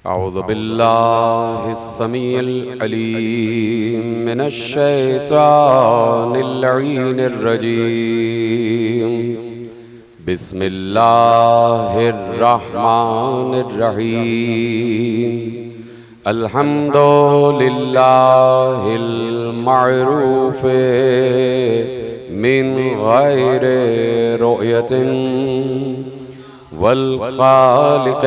अऊज़ु बिल्लाहिस्समीइल अलीम मिनश्शैतानिर लईनिर रजीम। बिस्मिल्लाहिर रहमानिर रहीम। अल्हम्दुलिल्लाहिल मअरूफ़ मिन गैरि रुयतिन वल खालिक़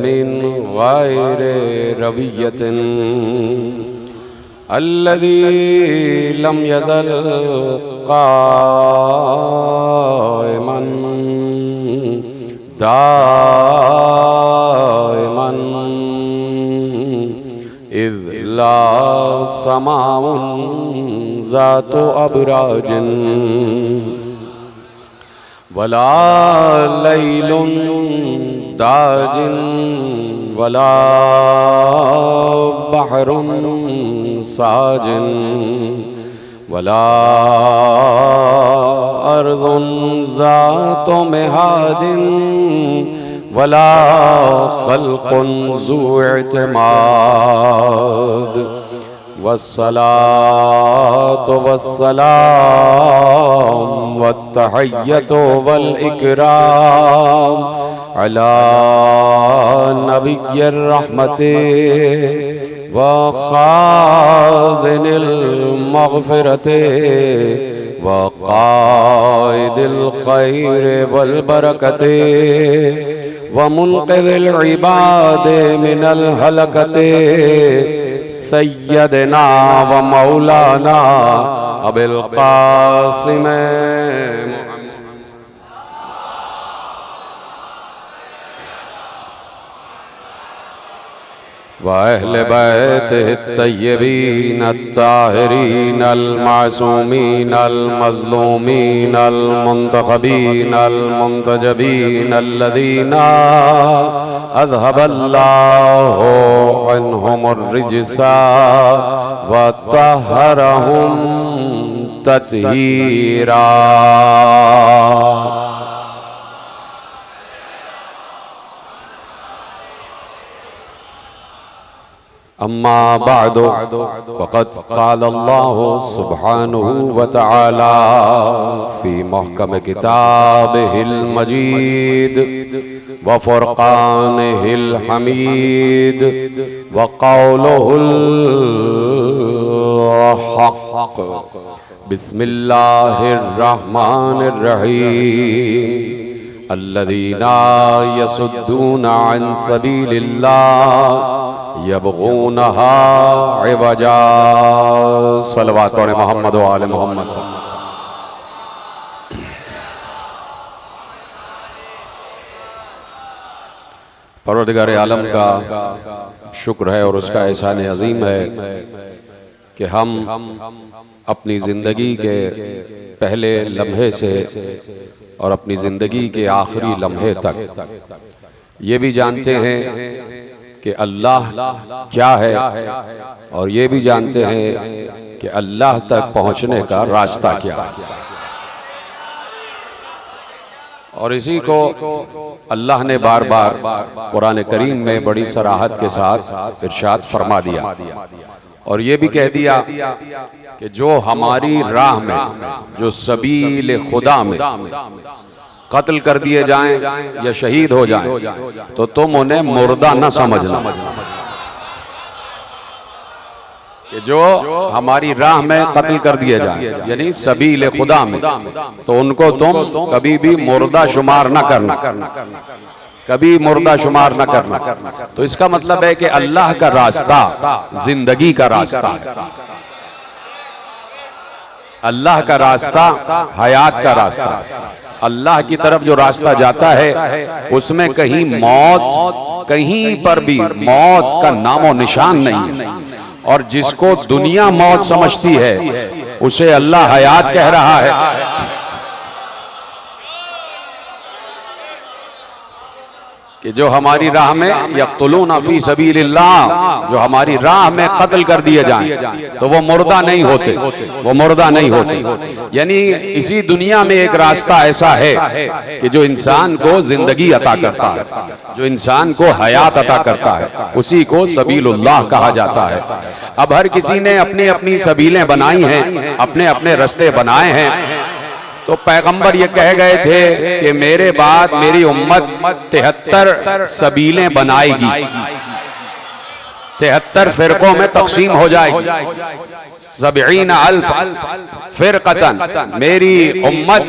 मिन गैरि रवियतिन अल्लज़ी लम यज़ल क़ाइमन दाइमन इज़ ला समाउन ज़ातु अबराजिन वला लैलुन दाजिन वला बहरुन साजिन वला अर्ज़ुन ज़ातु मिहादिन वला खल्क़ुन ज़ू इत्माद। वस्सलातु वस्सलाम वत्तहिय्यतु वल इकराम अला नबिय्यिर रहमति व खाज़िनिल मग़फ़िरति व क़ाइदिल खैरि वल बरकति व मुन्क़िज़िल इबादि मिनल हलकति सय्यदना व मौलाना अबिल क़ासिम व अहले बैतिहि तय्यबीन अत्ताहिरीन अल-मासूमीन अल-मज़लूमीन अल-मुंतखबीन अल-मुंतजबीन अल्लज़ीना अज़हबल्लाहु अन्हुमुर रिज्सा व तहहरहुम तत्हीरा। अम्मा बअदु फ़क़द क़ाल अल्लाहु सुब्हानहु व तआला फ़ी महकम किताबिहिल मजीद व फ़ुरक़ानिहिल हमीद व क़ौलुहुल हक़। बिस्मिल्लाहिर रहमानिर रहीम। अल्लज़ीना यसुद्दूना अन सबीलिल्लाह यबगूनहा इवजा। सलवात पढ़े मोहम्मद व आले मोहम्मद। परवरदिगार आलम का शुक्र है और उसका एहसान अजीम है कि हम अपनी ज़िंदगी के पहले लम्हे से और अपनी ज़िंदगी के आखिरी लम्हे तक ये भी जानते हैं कि अल्लाह क्या है और ये भी जानते हैं कि अल्लाह तक पहुंचने का रास्ता क्या है। और इसी को अल्लाह ने बार बार कुरान करीम में बड़ी सराहत के साथ इरशाद फरमा दिया और ये भी कह दिया कि जो हमारी राह में, जो सबील खुदा में कत्ल कर दिए जाएं या शहीद हो जाएं तो तुम उन्हें मुर्दा न समझना। कि जो हमारी राह में कत्ल कर दिए जाएं यानी सबील खुदा में, तो उनको तुम कभी भी मुर्दा शुमार न करना, कभी मुर्दा शुमार न करना। तो इसका मतलब है कि अल्लाह का रास्ता जिंदगी का रास्ता है, अल्लाह का रास्ता हयात का रास्ता है। अल्लाह की तरफ जो रास्ता जाता है उसमें कहीं मौत, कहीं पर भी मौत का नामो निशान नहीं है। और जिसको दुनिया मौत समझती है उसे अल्लाह हयात कह रहा है। कि जो हमारी राह में यक़्तुलूना फी सबीलिल्लाह, जो हमारी राह में कत्ल कर दिए जाएं तो वो मुर्दा नहीं होते, वो मुर्दा नहीं होते। यानी इसी दुनिया में एक रास्ता ऐसा है कि जो इंसान को जिंदगी अता करता है, जो इंसान को हयात अता करता है, उसी को सबीलुल्लाह कहा जाता है। अब हर किसी ने अपनी अपनी सबीलें बनाई हैं, अपने अपने रास्ते बनाए हैं। तो पैगंबर ये कह गए थे कि मेरे बाद मेरी उम्मत 73 सबीलें बनाएगी, 73 फिरकों में तकसीम हो जाएगी। 70,000 फिरकतन, मेरी उम्मत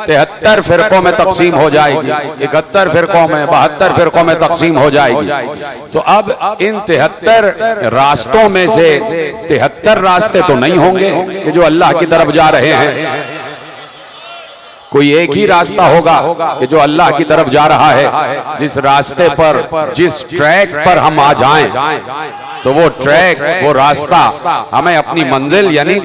73 फिरकों में तकसीम हो जाएगी, 71 फिरकों में, 72 फिरकों में तकसीम हो जाएगी। तो अब इन 73 रास्तों में से 73 रास्ते तो नहीं होंगे कि जो अल्लाह की तरफ जा रहे हैं। कोई एक ही रास्ता होगा कि जो अल्लाह की तरफ जा रहा है। जिस रास्ते पर, जिस ट्रैक पर हम आ जाएं, तो वो ट्रैक, वो रास्ता हमें अपनी मंजिल यानी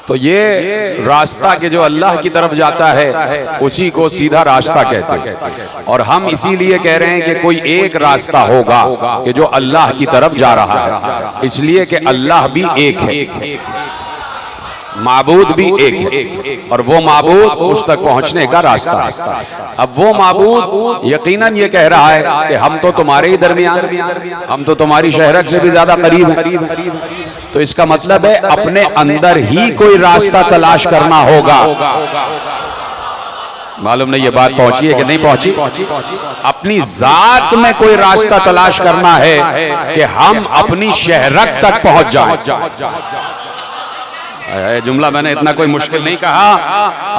तो ये रास्ता के जो अल्लाह की तरफ जाता है उसी को सीधा रास्ता कहते हैं। और हम इसीलिए कह रहे हैं कि कोई एक रास्ता होगा कि जो अल्लाह की तरफ जा रहा है, इसलिए कि अल्लाह भी एक है, माबूद भी एक है, और वो माबूद उस तक पहुंचने का रास्ता है। अब वो माबूद यकीनन ये कह रहा है कि हम तो तुम्हारे ही दरमियान, हम तो तुम्हारी शहरत से भी ज्यादा करीब हैं। तो इसका मतलब है अपने अंदर ही कोई रास्ता तलाश करना होगा। मालूम नहीं ये बात पहुंची है कि नहीं पहुंची। अपनी जात में कोई रास्ता तलाश करना है कि हम अपनी शहरत तक पहुंच जाएं। जुमला मैंने इतना कोई मुश्किल नहीं कहा।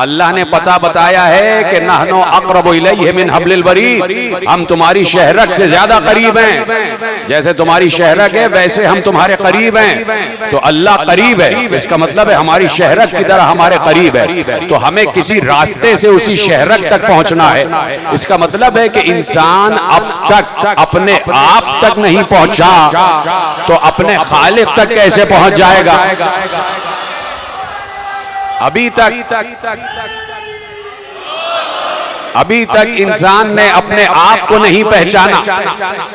अल्लाह ने पता बताया है कि नहनो अक़रबु इलैहि मिन हब्लिल वरीद, हम तुम्हारी शहरत से ज्यादा करीब हैं। जैसे तुम्हारी शहरत है वैसे हम तुम्हारे करीब हैं। तो अल्लाह करीब है, इसका मतलब है हमारी शहरत की तरह हमारे करीब है। तो हमें किसी रास्ते से उसी शहरत तक पहुंचना है। इसका मतलब है कि इंसान अब तक अपने आप तक नहीं पहुंचा तो अपने खालिक तक कैसे पहुंच जाएगा। अभी तक इंसान ने अपने आप को नहीं पहचाना,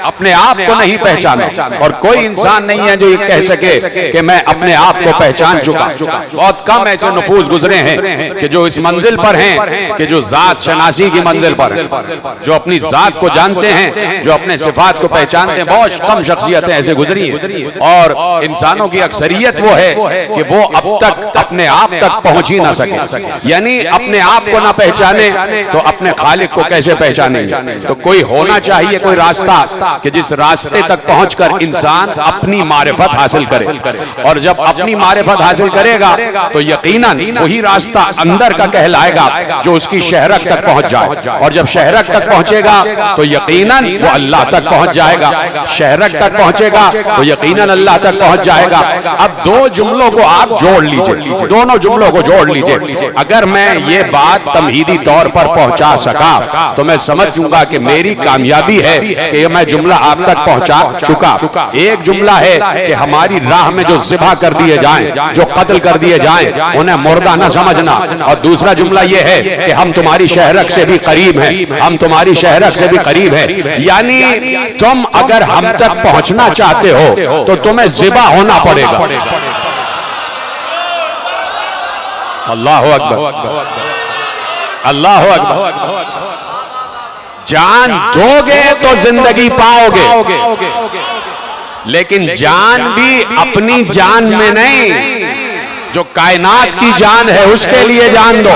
अपने आप को नहीं पहचाना। और कोई इंसान नहीं है जो ये कह सके कि मैं अपने आप को पहचान चुका। बहुत कम ऐसे नफूस गुजरे हैं कि जो इस मंजिल पर हैं कि जो जात शनासी की मंजिल पर हैं, जो अपनी जात को जानते हैं, जो अपने सिफात को पहचानते हैं। बहुत कम शख्सियतें ऐसे गुजरी हैं। और इंसानों की अक्सरियत वो है कि वो अब तक अपने आप तक पहुंच ही ना सके। यानी अपने आप को ना पहचाने तो अपने खालिक को कैसे पहचानेंगे। तो कोई होना चाहिए, कोई रास्ता कि जिस रास्ते तक पहुंचकर इंसान अपनी मारिफत हासिल करे। और जब अपनी मारिफत हासिल करेगा तो यकीनन वही रास्ता अंदर का कहलाएगा जो उसकी शहरत तक पहुंच जाए। और जब शहरत तक पहुंचेगा तो यकीनन वो अल्लाह तक पहुंच जाएगा। शहरत तक पहुंचेगा तो यकीनन अल्लाह तक पहुंच जाएगा। अब दो जुमलों को आप जोड़ लीजिए, दोनों जुमलों को जोड़ लीजिए। अगर मैं ये बात तमहीदी तौर पर पहुंचा सका तो मैं समझ लूंगा कि मेरी कामयाबी है कि मैं जुमला आप तक पहुंचा चुका। एक जुमला है कि हमारी राह में जो ज़िबा कर दिए जाएं, जो कत्ल कर दिए जाएं, उन्हें मुर्दा न समझना। और दूसरा जुमला यह है कि हम तुम्हारी शहरत से भी करीब हैं, हम तुम्हारी शहरत से भी करीब हैं। यानी तुम अगर हम तक पहुंचना चाहते हो तो तुम्हें ज़िबा होना पड़ेगा। अल्लाह अकबर, अल्लाह अकबर। जान दोगे तो जिंदगी पाओगे, लेकिन जान भी अपनी जान में नहीं, जो कायनात की जान है उसके लिए जान दो।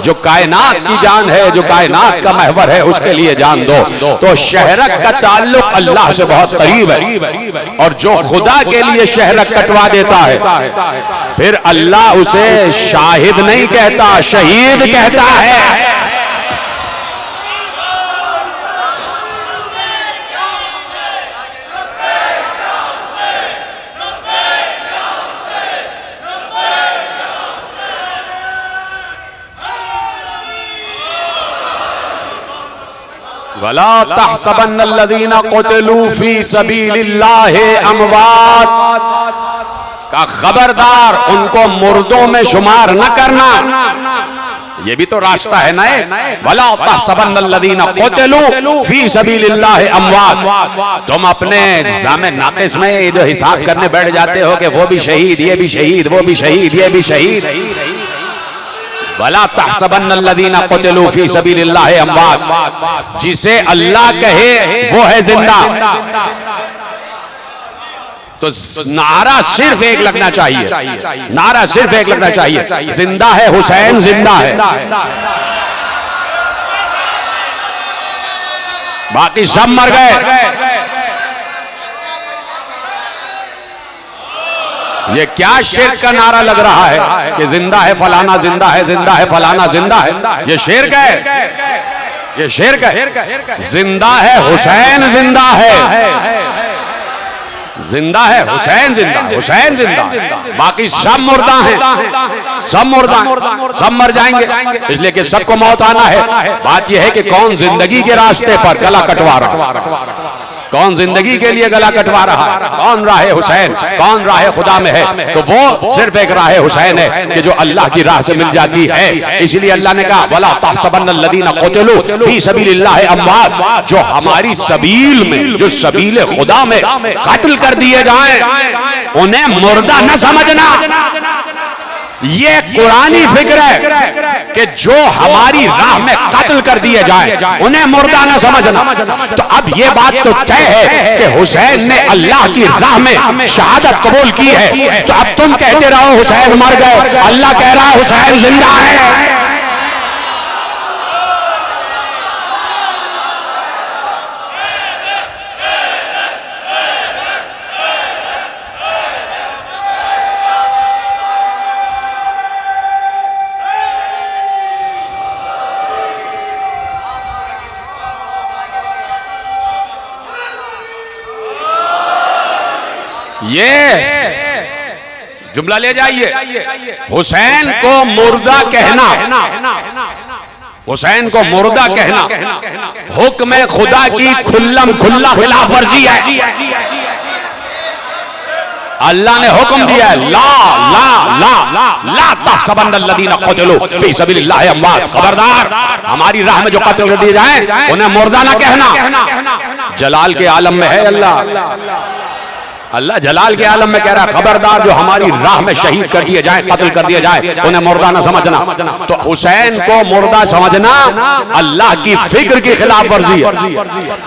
जो कायनात की जान है, जो कायनात का महवर है, उसके लिए जान दो। तो शहरत का ताल्लुक अल्लाह से बहुत करीब है। और जो खुदा के लिए शहरत कटवा देता है फिर अल्लाह उसे शाहिद नहीं कहता, शहीद कहता है। वला तहसबन्नल्लज़ीना क़ुतिलू फ़ी सबीलिल्लाहि अमवात, का खबरदार उनको मुर्दों में शुमार न करना। ये भी तो रास्ता है ना। वला तहसबन्नल्लज़ीना क़ुतिलू फ़ी सबीलिल्लाहि अमवात, तुम अपने जामे नाक़िस में ये जो हिसाब करने बैठ जाते हो कि वो भी शहीद, ये भी शहीद, वो भी शहीद, ये भी शहीद। वला तहसबन्नल्लज़ीना क़ुतिलू फ़ी सबीलिल्लाहि अमवात, जिसे अल्लाह कहे वो है जिंदा। तो नारा सिर्फ एक लगना चाहिए, नारा सिर्फ एक लगना चाहिए, जिंदा है हुसैन, जिंदा है। बाकी सब मर गए। ये क्या शिर्क का नारा लग रहा है कि जिंदा है फलाना, जिंदा है, जिंदा है फलाना, जिंदा है। ये शिर्क है, ये शिर्क है। जिंदा है हुसैन, जिंदा है, जिंदा है हुसैन, जिंदा, हुसैन जिंदा। बाकी सब मुर्दा हैं, सब मुर्दा, सब मर जाएंगे, इसलिए कि सबको मौत आना है। बात यह है कि कौन जिंदगी के रास्ते पर गला कटवा रहा है, कौन जिंदगी के लिए गला कटवा रहा है, कौन राह हुसैन, कौन राह खुदा में है। तो वो सिर्फ एक राह हुसैन है कि जो अल्लाह की राह से मिल जाती है। इसलिए अल्लाह ने कहा वला तहसबन्नल्लज़ीना क़ुतिलू फ़ी सबीलिल्लाहि अमवात, जो हमारी सबील में, जो सबील खुदा में कत्ल कर दिए जाएं, उन्हें मुर्दा न समझना। ये कुरानी फिक्र है कि जो हमारी राह में कत्ल कर दिए जाए उन्हें मुर्दा न समझना। तो अब ये बात तो तय है कि हुसैन ने अल्लाह की राह में शहादत कबूल की है। तो अब तुम कहते रहो हुसैन मर गए, अल्लाह कह रहा है हुसैन जिंदा है। ये जुमला ले जाइए, हुसैन को मुर्दा कहना, हुसैन को मुर्दा कहना हुक्म खुदा की खुल्लम खुल्ला खिलाफ वर्जी है। अल्लाह ने हुक्म दिया है ला ला ला ला तहसबन्नल्लज़ीना क़ुतिलू फ़ी सबीलिल्लाहि अमवात, खबरदार हमारी राह में जो कत्ल कर दिए जाएं उन्हें मुर्दा ना कहना। जलाल के आलम में है अल्लाह, अल्लाह जलाल के आलम में कह रहा है खबरदार जो हमारी राह में शहीद कर दिए जाए, कत्ल कर दिए जाए, उन्हें मुर्दा न समझना। तो हुसैन को मुर्दा समझना अल्लाह की फिक्र की खिलाफ वर्जी है,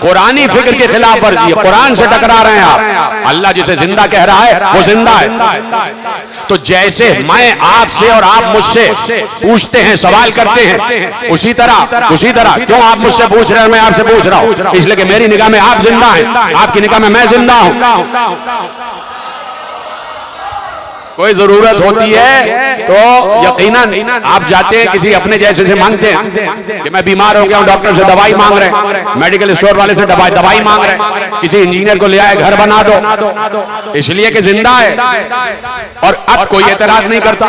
कुरानी फिक्र की खिलाफ वर्जी है। कुरान से टकरा रहे हैं आप। अल्लाह जिसे जिंदा कह रहा है वो जिंदा है। तो जैसे मैं आपसे और आप मुझसे पूछते हैं, सवाल करते हैं, उसी तरह क्यों आप मुझसे पूछ रहे हैं, मैं आपसे पूछ रहा हूं, इसलिए कि मेरी निगाह में आप जिंदा हैं, आपकी निगाह में मैं जिंदा हूं। कोई जरूरत होती है तो यकीनन आप जाते हैं किसी अपने जैसे से मांगते हैं कि मैं बीमार हो गया हूं, डॉक्टर से दवाई मांग रहे हैं, मेडिकल स्टोर वाले से दवाई मांग रहे हैं, किसी इंजीनियर को ले आए घर बना दो, इसलिए कि जिंदा है। और अब कोई एतराज नहीं करता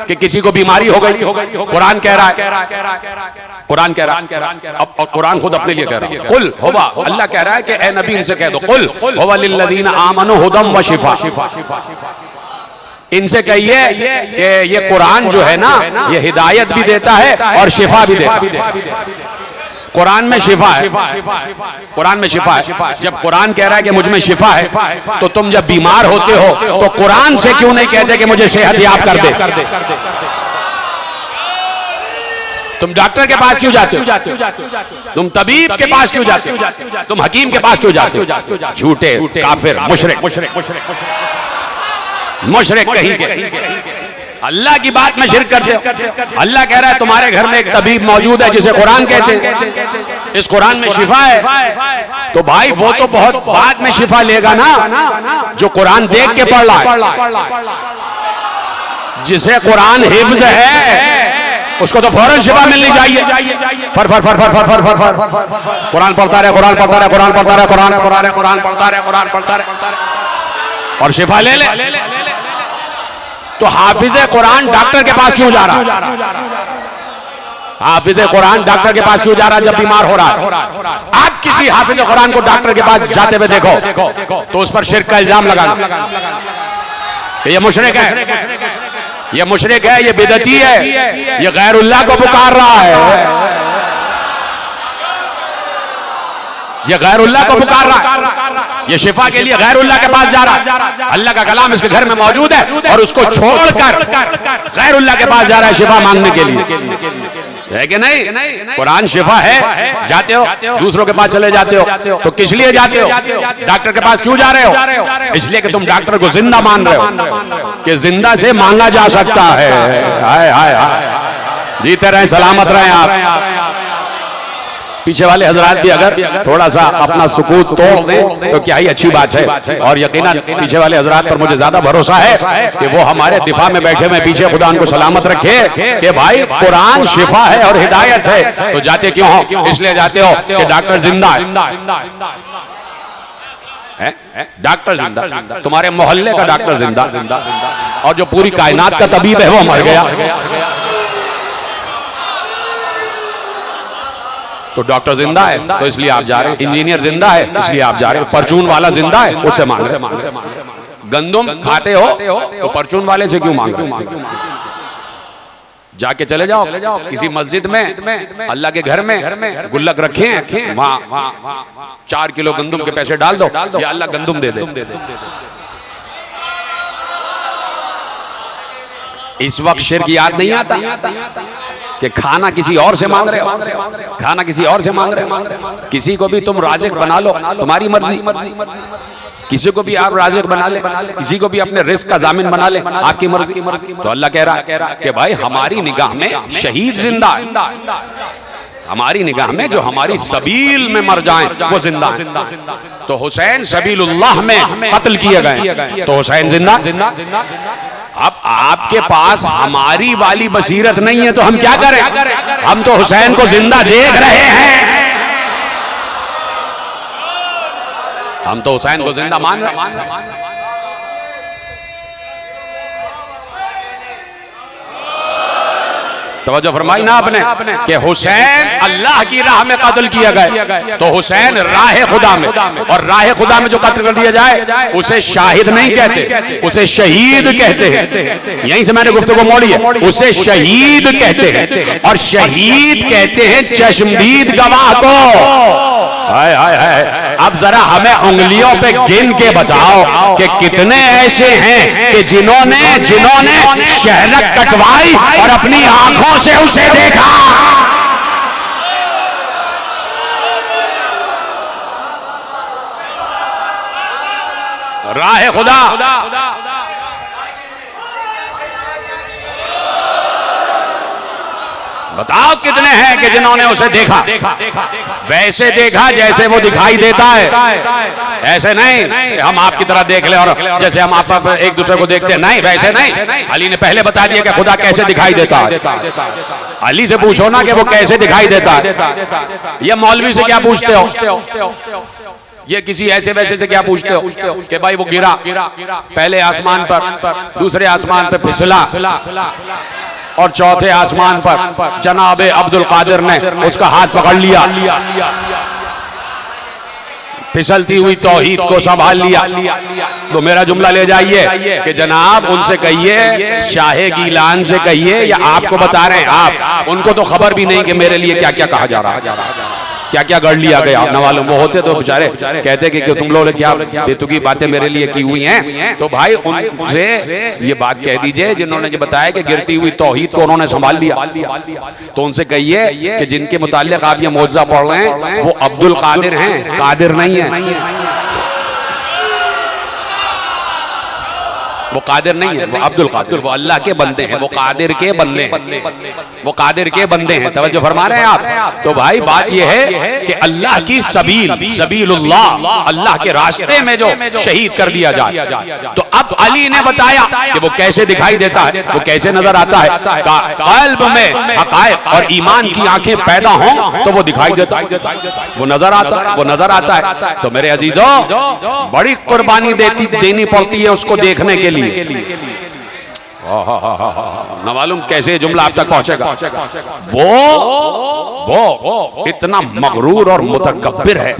कि किसी को बीमारी हो गई। कुरान कह रहा है, कुरान कह रहा है, अब कुरान खुद अपने लिए कह रहा है, कुल हुवा, अल्लाह कह रहा है कि ए नबी इनसे कह दो कुल हुवा लिल्लज़ीना आमनू हुदम व शिफा, इनसे कहिए कि ये कुरान जो है ना ये हिदायत भी देता है और शिफा भी देता है। कुरान में शिफा है, कुरान में शिफा है। जब कुरान कह रहा है कि मुझ में शिफा है तो तुम जब बीमार होते हो तो कुरान से क्यों नहीं कहते कि मुझे सेहत याब कर दे? तुम डॉक्टर के पास क्यों जाते हो? तुम तबीब के पास क्यों जाते हो? तुम हकीम के पास क्यों जाते हो? झूठे काफिर मुशरिक कहीं के अल्लाह की बात में शिरक करते हो। अल्लाह कह रहा है तुम्हारे घर में एक तबीब मौजूद है जिसे कुरान कहते हैं, इस कुरान में शिफा है। तो भाई वो तो बहुत बाद में शिफा लेगा ना, जो कुरान देख के पढ़ रहा है, जिसे कुरान हिफ्ज है उसको तो फौरन शिफा मिलनी चाहिए। फर फर फर फर फर फर फर फर कुरान पढ़ता रहे, कुरान पढ़ता रहे, कुरान पढ़ता रहे, कुरान पढ़ता रहे, कुरान पढ़ता रहे, कुरान पढ़ता रहे और शिफा ले ले। तो हाफिज कुरान डॉक्टर के पास क्यों जा रहा? हाफिज कुरान डॉक्टर के पास क्यों जा रहा है जब बीमार हो रहा है? आप किसी हाफिज कुरान को डॉक्टर के पास जाते हुए देखो तो उस पर शिर्क का इल्जाम लगाना, ये मुशरिक है, ये मुशरिक है, ये बिदअती है, ये गैरुल्लाह को पुकार रहा है, ये गैरुल्लाह को पुकार रहा है, ये शिफा के लिए गैरुल्लाह के पास जा रहा है। अल्लाह का कलाम इसके घर में मौजूद है और उसको छोड़कर गैरुल्लाह के पास जा रहा है शिफा मांगने के लिए, है कि नहीं? कुरान शिफा है, जाते हो दूसरों के पास चले जाते हो, तो किस लिए जाते हो? डॉक्टर के पास क्यों जा रहे हो? इसलिए कि तुम डॉक्टर को जिंदा मान रहे हो कि जिंदा से मांगा जा सकता है। हाय हाय हाय, जीते रहे, सलामत रहे आप। पीछे वाले हजरात भी अगर थोड़ा सा अपना सुकूत तोड़ दें तो क्या ही अच्छी बात है। और यकीनन पीछे वाले हजरात पर मुझे ज्यादा भरोसा है कि वो हमारे दिफा में बैठे हुए पीछे खुदा उनको सलामत रखे कि भाई कुरान शिफा है और हिदायत है, तो जाते क्यों हो? इसलिए जाते हो कि डॉक्टर जिंदा है, डॉक्टर जिंदा, तुम्हारे मोहल्ले का डॉक्टर जिंदा, और जो पूरी कायनात का तबीब है वो मर गया, तो डॉक्टर जिंदा है तो इसलिए आप जा रहे हैं, इंजीनियर जिंदा है इसलिए आप जा रहे हैं, परचून वाला जिंदा है उससे मांग रहे हैं। गंदुम खाते हो तो परचून वाले से क्यों मांग रहे हो? जाके चले जाओ किसी मस्जिद में, अल्लाह के घर में गुल्लक रखे हैं, वहां 4 किलो गंदुम के पैसे डाल दो, या अल्लाह गंदुम दे दे। इस वक्त शिर्क याद नहीं आता कि खाना किसी और से मांग रहे हो, खाना किसी और से मांग रहे हो। किसी को भी तुम राज़िक बना लो, तुम्हारी मर्जी, किसी को भी आप राज़िक बना ले, किसी को भी अपने रिस्क का जामिन बना ले, आपकी मर्जी। तो अल्लाह कह रहा है कि भाई हमारी निगाह में शहीद जिंदा है, हमारी निगाह में जो हमारी सबील में मर जाएं वो जिंदा है। तो हुसैन सबीलुल्लाह में कत्ल किए गए, तो हुसैन जिंदा। अब आपके पास हमारी वाली बसीरत नहीं है तो हम क्या करें? हम तो हुसैन को जिंदा देख रहे हैं, हम तो हुसैन को जिंदा मान रहे हैं। तवज्जो फरमाई ना आपने कि हुसैन अल्लाह की राह में कत्ल किया गए, तो हुसैन राह खुदा में, और राह खुदा में जो कत्ल कर दिया जाए उसे शाहिद नहीं कहते, उसे शहीद कहते हैं। यहीं से मैंने गुफ्तगू मोड़ी है, उसे शहीद कहते हैं, और शहीद कहते हैं चश्मदीद गवाह को। हाय हाय हाय, अब जरा हमें उंगलियों पे गिन के बताओ कि कितने ऐसे हैं कि जिन्होंने शहरक कटवाई और अपनी आंखों से उसे देखा। राह खुदा बताओ कितने हैं कि जिन्होंने उसे देखा, वैसे देखा जैसे वो दिखाई देता है, ऐसे नहीं हम आपकी तरह देख ले और जैसे हम आप एक दूसरे को देखते हैं, नहीं वैसे नहीं। अली ने पहले बता दिया कि खुदा कैसे दिखाई देता है। अली से पूछो ना कि वो कैसे दिखाई देता है, ये मौलवी से क्या पूछते हो, ये किसी ऐसे वैसे से क्या पूछते हो कि भाई वो गिरा पहले आसमान पर, दूसरे आसमान पर फिसला, और चौथे आसमान पर जनाबे अब्दुल कादिर ने उसका हाथ पकड़ लिया, फिसलती हुई तौहीद को संभाल लिया। तो मेरा जुमला ले जाइए कि जनाब उनसे कहिए, शाहे गीलान से कहिए, या आपको बता रहे हैं आप, उनको तो खबर भी नहीं कि मेरे लिए क्या क्या कहा जा रहा है, क्या क्या गढ़ लिया गया। न मालूम वो होते तो बेचारे कहते कि तुम लोग क्या बेतुकी बातें मेरे लिए की हुई हैं। तो भाई उनसे ये बात कह दीजिए जिन्होंने ये बताया कि गिरती हुई तौहीद को उन्होंने संभाल लिया, तो उनसे कहिए कि जिनके मुताल्लिक आप ये मौजज़ा पढ़ रहे हैं वो अब्दुल कादिर हैं, कादिर नहीं है। वो कादिर नहीं है, वो अब्दुल कादिर, वो अल्लाह के बंदे हैं, वो कादिर के बंदे हैं, वो कादिर के बंदे हैं। तवज्जो फरमा रहे हैं आप। तो भाई बात ये है कि अल्लाह की सबीलुल्लाह, अल्लाह के रास्ते में जो शहीद कर दिया जाए। तो अब अली ने बताया कि वो कैसे दिखाई देता है, वो कैसे नजर आता है। कल्ब में हक़ाइक़ और ईमान की आंखें पैदा हों तो वो दिखाई देता है, वो नजर आता है, वो नजर आता है। तो मेरे अजीजों, बड़ी कुर्बानी देनी पड़ती है उसको देखने के लिए, न मालूम कैसे जुमला आप तक पहुंचेगा। वो इतना मगरूर और मुतकब्बिर है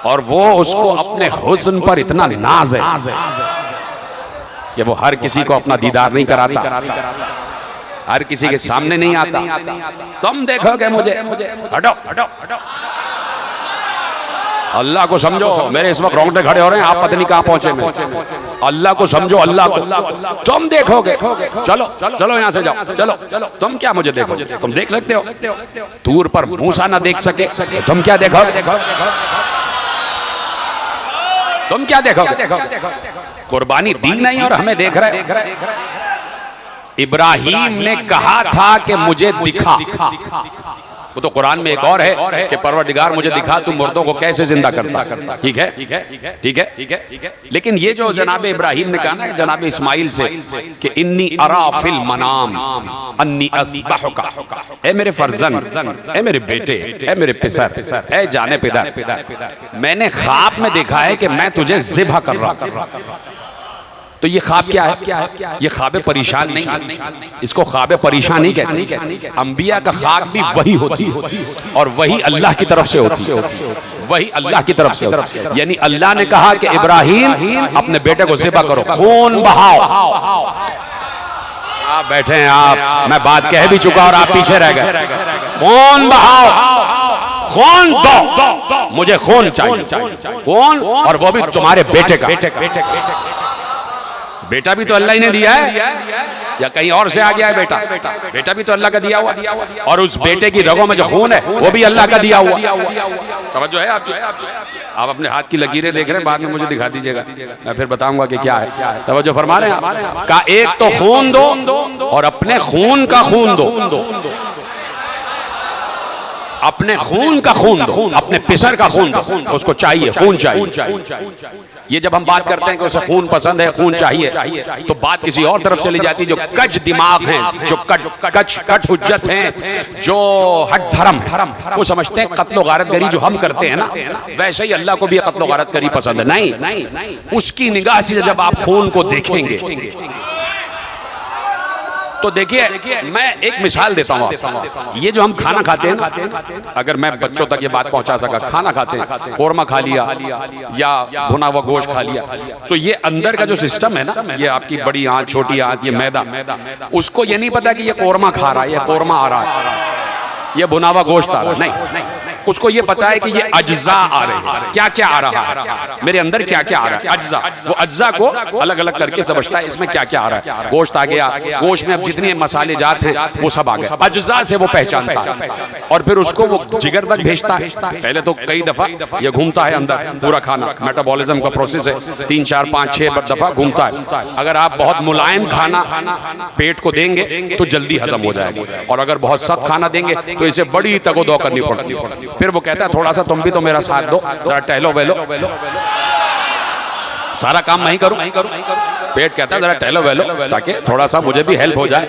और वो उसको अपने हुस्न पर इतना नाज है कि वो हर किसी को अपना दीदार नहीं कराता, हर किसी के सामने नहीं आता। तुम देखोगे मुझे, हटो हटो हटो, अल्लाह को समझो। मेरे इस वक्त रोंगटे खड़े हो रहे हैं, आप पता नहीं कहां पहुंचे में। अल्लाह को समझो, अल्लाह को। तुम देखोगे, चलो चलो यहां से जाओ, चलो चलो। तुम क्या मुझे देखोगे? तुम देख सकते हो दूर पर मूसा ना देख सके, तुम क्या देखोगे? तुम क्या देखोगे? कुर्बानी दी नहीं और हमें देख रहे। इब्राहिम ने कहा था कि मुझे दिखा, वो तो कुरान में एक और है कि परवरदिगार मुझे दिखा तू मुर्दों को कैसे जिंदा करता। ठीक है, ठीक है। लेकिन ये जो जनाब इब्राहिम ने कहा ना जनाब इस्माइल से कि इन्नी अरा फिल मनाम अन्नी अस्बहुका, ए मेरे फर्जन, ए मेरे बेटे, ए मेरे पिसर, ए जाने पिदा, मैंने ख्वाब में देखा है कि मैं तुझे ज़िबह कर रहा हूं। तो ये ख्वाब क्या है? ये ख्वाब परेशान नहीं, इसको ख्वाब परेशान नहीं कहते। अंबिया का ख्वाब भी वही होती है और वही अल्लाह की तरफ से होती है, वही अल्लाह की तरफ से होती है। यानी अल्लाह ने कहा कि इब्राहिम अपने बेटे को ज़िबह करो, खून बहाओ। आप बैठे हैं, आप, मैं बात कह भी चुका और आप पीछे रह गए। खून बहाओ, खून दो, मुझे खून चाहिए, खून, और वो भी तुम्हारे बेटे का। बेटा भी तो अल्लाह ही ने दिया है या कहीं और से आ गया है? बेटा भी तो अल्लाह का दिया हुआ, और उस बेटे की रगों में जो खून है वो भी अल्लाह का दिया हुआ। समझो है आपकी? आप अपने हाथ की लकीरें देख रहे हैं, बाद में मुझे दिखा दीजिएगा, मैं फिर बताऊंगा कि क्या है। तवज्जो फरमा रहे हैं? का एक तो खून दो और अपने खून का खून दो, अपने खून का खून दो, अपने पिसर का खून दो, उसको चाहिए, खून चाहिए। ये जब हम बात करते हैं कि उसे खून पसंद है, खून चाहिए, तो बात किसी और तरफ चली जाती है। जो कच दिमाग हैं, जो कट हुज्जत हैं, जो हट धर्म, वो समझते हैं कत्लो गारतगरी जो हम करते हैं ना, वैसे ही अल्लाह को भी कत्लो गारतगरी पसंद है। नहीं, उसकी निगाह से जब आप खून को देखेंगे तो देखिए, मैं एक मिसाल देता हूँ आपको। ये जो हम खाना खाते हैं ना, अगर मैं बच्चों तक ये बात पहुंचा सका, खाना खाते हैं, कोरमा खा लिया या भुना हुआ गोश्त खा लिया, तो ये अंदर का जो सिस्टम है ना, ये आपकी बड़ी आंत, छोटी आंत, ये मैदा, उसको ये नहीं पता कि ये कोरमा खा रहा है, ये कोरमा आ रहा है, ये भुना हुआ गोश्त आ रहा है। नहीं, उसको ये पता है कि ये अज्जा आ रहे हैं, क्या क्या आ रहा है मेरे अंदर, क्या क्या आ रहा है, अज्जा। वो अज्जा को अलग अलग करके समझता है इसमें क्या क्या आ रहा है। गोश्त आ गया, गोश्त में अब जितने मसाले जात हैं वो सब आ गए, अज्जा से वो पहचानता है और फिर उसको वो जिगर तक भेजता है। पहले तो कई दफा ये घूमता है अंदर, पूरा खाना, मेटाबॉलिज्म का प्रोसेस है, 3 4 5 6 दफा घूमता है। अगर आप बहुत मुलायम खाना पेट को देंगे तो जल्दी हजम हो जाएगा, और अगर बहुत सख्त खाना देंगे तो इसे बड़ी तगोदो करनी पड़ती। फिर वो कहता है थोड़ा सा तुम भी तो मेरा साथ दो, जरा टहलो वेलो, सारा काम मैं करूं। पेट कहता है जरा टहलो वेलो, ताकि थोड़ा सा मुझे भी हेल्प हो जाए,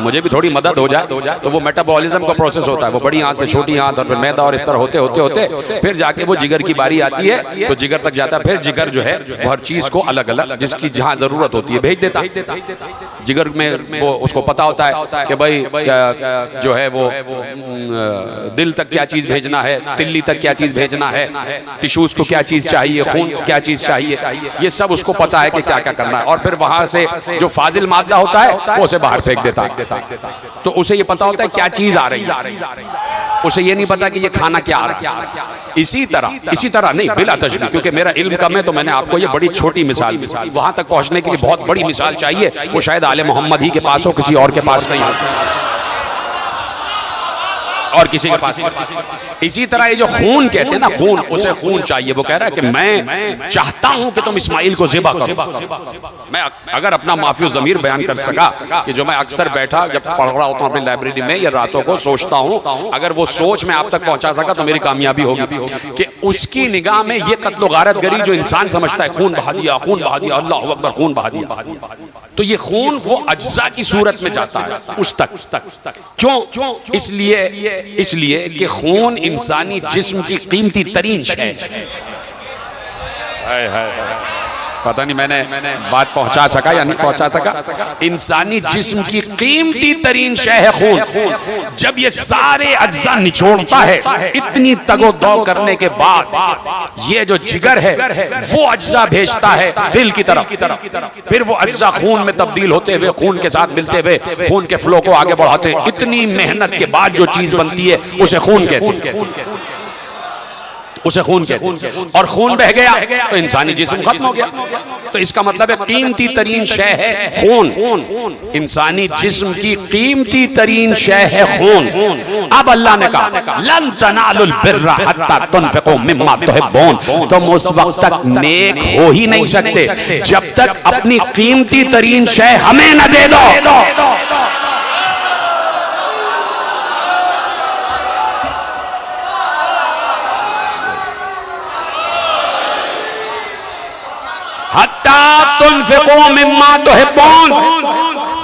मुझे भी थोड़ी मदद हो जाए। तो वो मेटाबॉलिज्म का प्रोसेस होता है, वो बड़ी आंत से छोटी आंत और फिर मैदा, और इस तरह होते होते फिर जाके वो जिगर की बारी आती है, तो जिगर तक जाता है। फिर जिगर जो है वो हर चीज को अलग अलग, जिसकी जहां जरूरत होती है भेज देता। जिगर में वो उसको पता होता है कि भाई जो है वो दिल तक क्या चीज भेजना है, तिल्ली तक क्या चीज भेजना है, टिश्यूज को क्या चीज चाहिए, खून क्या चीज चाहिए, ये सब उसको पता है कि क्या क्या करना है। और फिर वहां से जो फाजिल मादा होता है वो उसे बाहर फेंक देता है। तो उसे ये पता होता है क्या चीज आ रही है, उसे ये नहीं पता कि ये खाना क्या आ रहा है। इसी तरह नहीं, बिला तशबीह, क्योंकि मेरा इल्म कम है तो मैंने आपको ये बड़ी छोटी मिसाल, वहां तक पहुंचने के लिए बहुत बड़ी मिसाल चाहिए, वो शायद आले मोहम्मद ही के पास हो, किसी और के पास नहीं हो, और किसी के पास। इसी तरह ये जो खून कहते हैं ना, खून, उसे खून चाहिए। वो कह रहा है कि मैं चाहता हूं कि तुम इस्माइल को ज़िबा करो। मैं अगर अपना माफी ज़मीर बयान कर सका कि जो मैं अक्सर बैठा जब पढ़ रहा होता हूं अपनी लाइब्रेरी में या रातों को सोचता हूं, अगर वो सोच मैं आप तक पहुंचा सका तो मेरी कामयाबी होगी कि उसकी निगाह में ये कत्लो गारतगरी जो इंसान समझता है, खून बहा दिया, अल्लाह अकबर, खून बहा दिया, तो ये खून वो अज्जा की सूरत में जाता है उस तक। क्यों? इसलिए कि खून इंसानी जिस्म की कीमती तरीन शय है। पता नहीं मैंने बात पहुंचा सका या नहीं पहुंचा सका। इंसानी जिस्म की कीमती तरीन शय है खून। जब ये सारे अज्जा निचोड़ता है, इतनी तगोदौ करने के बाद ये जो जिगर है वो अज्जा भेजता है दिल की तरफ, फिर वो अज्जा खून में तब्दील होते हुए खून के साथ मिलते हुए खून के फ्लो को आगे बढ़ाते हैं। इतनी मेहनत के बाद जो चीज बनती है उसे खून कहते हैं, उसे खून कहते हैं। और खून बह गया तो इंसानी जिस्म खत्म हो गया। तो इसका मतलब है कीमती तरीन शय है खून। इंसानी जिस्म की कीमती तरीन शय है खून। अब अल्लाह ने कहा लन तनालुल बिर्रा हत्ता तुनफिकू मिम्मा तुहिब्बून, तुम उस वक्त तक नेक हो ही नहीं सकते जब तक अपनी कीमती तरीन शय हमें न दे दो। हत्ता तुनफिकू मिम्मा तुहिब्बून,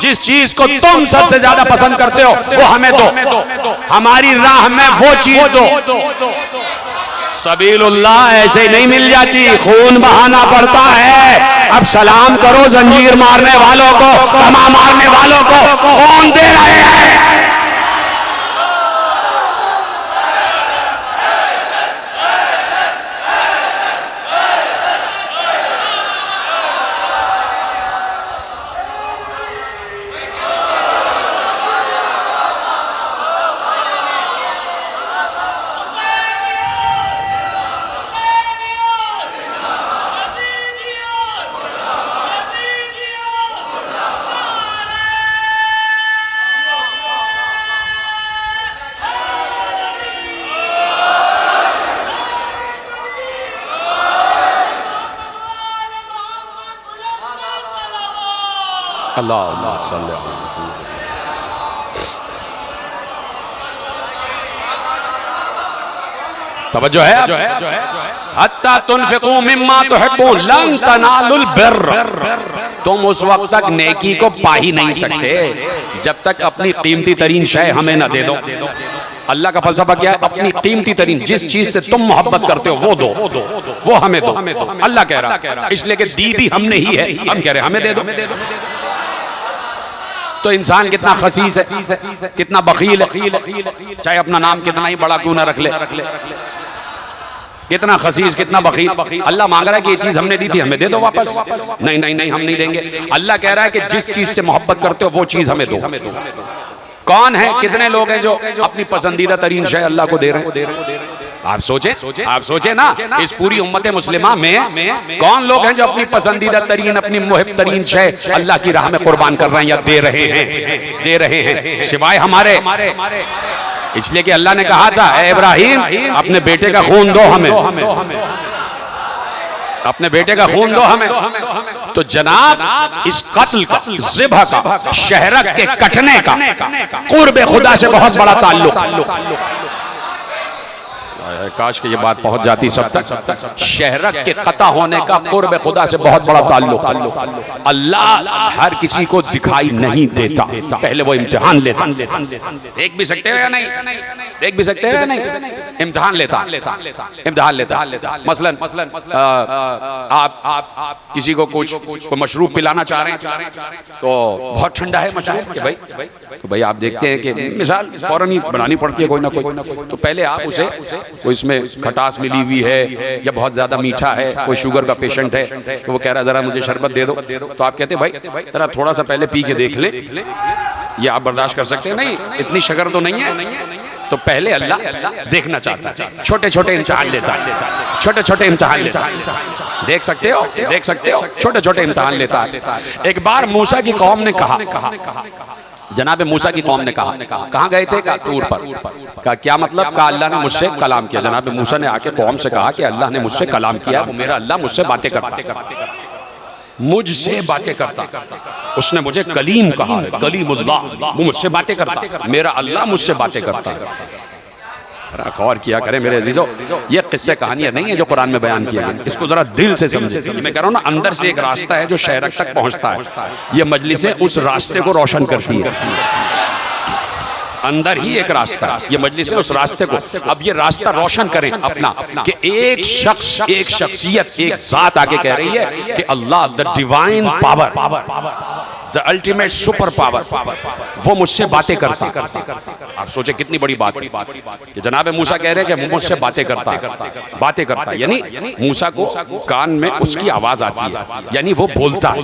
जिस चीज को तुम सबसे ज्यादा पसंद करते हो वो हमें दो, हमारी राह में वो चीज दो। सबीलुल्लाह ऐसे ही नहीं मिल जाती, खून बहाना पड़ता है। अब सलाम करो जंजीर मारने वालों को, तमा मारने वालों को, कौन दे रहे हैं? अल्लाह तवज्जो है। हत्ता तुनफिकू मिम्मा तुहिब्बून लन तनालुल बिर्र, तुम उस वक्त तक नेकी को पा ही नहीं सकते जब तक अपनी कीमती तरीन शय हमें न दे दो। अल्लाह का फलसफा क्या है? अपनी कीमती तरीन जिस चीज से तुम मोहब्बत करते हो वो दो, वो हमें दो। अल्लाह कह रहा, इसलिए कि दी भी हमने ही है, हम कह रहे हमें दे दो। तो इंसान कितना खसीस है, कितना बखील है, चाहे अपना नाम कितना ही बड़ा क्यों ना रख ले, कितना खसीस, कितना बखील। अल्लाह मांग रहा है कि ये चीज हमने दी थी, हमें दे दो वापस। नहीं नहीं नहीं, हम नहीं देंगे। अल्लाह कह रहा है कि जिस चीज से मोहब्बत करते हो वो चीज हमें दो। कौन है, कितने लोग हैं जो अपनी पसंदीदा तरीन शय अल्लाह को दे रहे हैं? आप सोचे ना, इस पूरी उम्मत मुस्लिमा में कौन लोग हैं जो अपनी पसंदीदा तरीन, अपनी मुहिब तरीन शय अल्लाह की राह में कुर्बान कर रहे हैं या दे रहे हैं सिवाय हमारे। इसलिए कि अल्लाह ने कहा था, ए इब्राहिम अपने बेटे का खून दो हमें, अपने बेटे का खून दो हमें। तो जनाब इस कत्ल का, ज़िबह का, शहरक के कटने का कुर्ब खुदा से बहुत बड़ा ताल्लुक। काश कि ये बात पहुंच जाती सब तक। शहरक के कता होने का कुर्ब खुदा से बहुत बड़ा ताल्लुक। अल्लाह हर किसी को दिखाई नहीं देता, पहले वो इम्तिहान लेता। देख भी सकते हो या नहीं, देख भी सकते हो या नहीं, इम्तिहान लेता। मसलन आप किसी को कुछ मशरूब पिलाना चाह रहे हैं, तो बहुत ठंडा है मशरूब के भाई आप देखते हैं कि मिसाल फौरन ही बनानी पड़ती है कोई ना कोई, तो पहले आप उसे कोई इसमें खटास मिली हुई है या बहुत ज्यादा मीठा है, कोई शुगर का पेशेंट है तो वो कह रहा है जरा मुझे शरबत दे दो, तो आप कहते हैं भाई जरा थोड़ा सा पहले पी के देख ले, ये आप बर्दाश्त कर सकते हैं? नहीं, इतनी शक्कर तो नहीं है। तो पहले अल्लाह देखना चाहता है, छोटे छोटे इम्तिहान लेता है, छोटे छोटे इम्तिहान लेता है। देख सकते हो छोटे छोटे इम्तिहान लेता है। एक बार मूसा की कौम ने कहा, जनाब मूसा की कौम ने कहा, कहाँ गए थे? तूर पर। कहा क्या मतलब? कहा अल्लाह ने मुझसे कलाम किया। जनाब मूसा ने आके कौम से कहा कि अल्लाह ने मुझसे कलाम किया, वो मेरा अल्लाह मुझसे बातें करता, मुझसे बातें करता। उसने मुझे कलीम कहा है, कलीमुल्लाह, वो मुझसे बातें करता, मेरा अल्लाह मुझसे बातें करता है। गौर किया करें मेरे अजीजों, ये किस्से कहानियां नहीं है जो कुरान में बयान किया गया, इसको जरा दिल से समझे। मैं कह रहा हूं ना, अंदर से एक रास्ता है जो शहरक तक पहुंचता है, ये मजलिसें उस रास्ते को रोशन करती है। अंदर ही एक रास्ता है, ये मजलिस है उस रास्ते को। अब ये रास्ता रोशन करें अपना कि एक शख्स, एक शख्सियत, एक जात आके कह रही है कि Allah the divine power, the ultimate super power, वो मुझसे बातें करता। आप सोचे कितनी बड़ी बात है कि जनाब मूसा कह रहे हैं कि मुझसे बातें करता है, बातें करता है, यानी मूसा को कान में उसकी आवाज आती है, यानी वो बोलता है।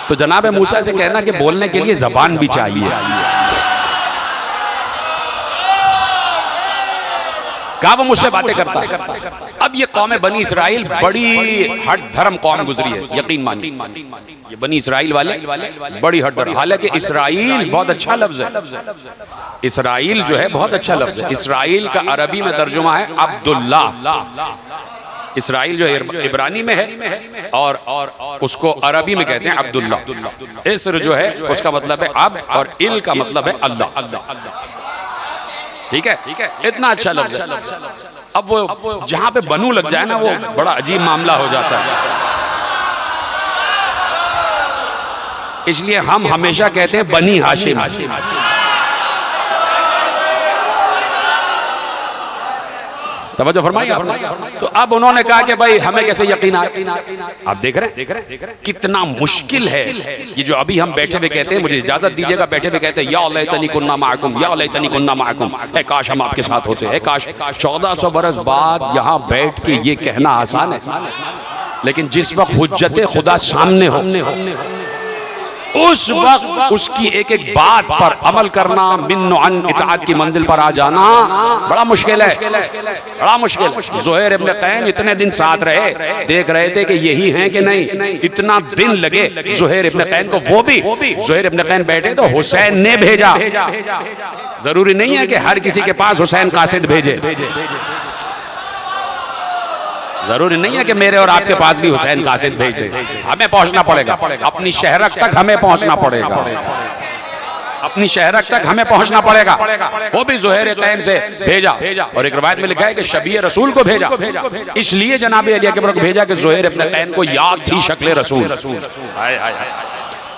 तो जनाब मूसा से कहना कि बोलने के लिए जबान भी चाहिए, कहा वो मुझसे बातें करता है। अब ये कौम बनी इसराइल बड़ी हट धर्म कौम गुजरी है, यकीन मानिए, ये बनी इसराइल वाले बड़ी हट धर्म। हालांकि इसराइल बहुत अच्छा लफ्ज है, इसराइल जो है बहुत अच्छा लफ्ज है। इसराइल का अरबी में तर्जुमा है अब्दुल्ला। इसराइल जो इब्रानी में है और उसको अरबी में कहते हैं अब्दुल्ला। इसर जो है उसका मतलब है अब, और इल का मतलब है अल्लाह। ठीक है, इतना अच्छा लफ्ज है। अब वो जहां पे बनू लग जाए ना, वो बड़ा अजीब मामला हो जाता है। इसलिए हम हमेशा कहते हैं बनी हाशिम। तवज्जो फरमाइए। तो अब उन्होंने कहा कि भाई हमें कैसे यकीन आए। आप देख रहे हैं कितना मुश्किल है ये जो अभी हम बैठे हुए कहते हैं, मुझे इजाजत दीजिएगा, बैठे हुए कहते हैं या लैतनी कुन्ना माअकुम, या लैतनी कुन्ना माअकुम, है काश हम आपके साथ होते, है काश। 1400 बरस बाद यहाँ बैठ के ये कहना आसान है, लेकिन जिस वक्त हुज्जत खुदा सामने हो उस वक्त उसकी एक एक बात पर अमल करना, मिन्नो अन इताअत की मंजिल पर आ जाना बड़ा मुश्किल है, बड़ा मुश्किल। ज़ुहैर इब्न कैन इतने दिन साथ रहे, देख रहे थे कि यही हैं कि नहीं, इतना दिन लगे ज़ुहैर इब्न कैन को। वो भी ज़ुहैर इब्न कैन बैठे तो हुसैन ने भेजा। जरूरी नहीं है कि हर किसी के पास हुसैन कासिद भेजे, जरूरी नहीं है कि मेरे और आपके पास भी हुसैन कासिद भेज दे। हमें पहुंचना पड़ेगा, अपनी शहरक तक हमें पहुंचना पड़ेगा, अपनी शहरक तक हमें पहुंचना पड़ेगा। वो भी ज़ुहैर कैन से भेजा, और एक रिवायत में लिखा है कि शबीह रसूल को भेजा। इसलिए जनाब अली अकबर को भेजा कि ज़ुहैर इब्न कैन को याद थी शक्ल रसूल।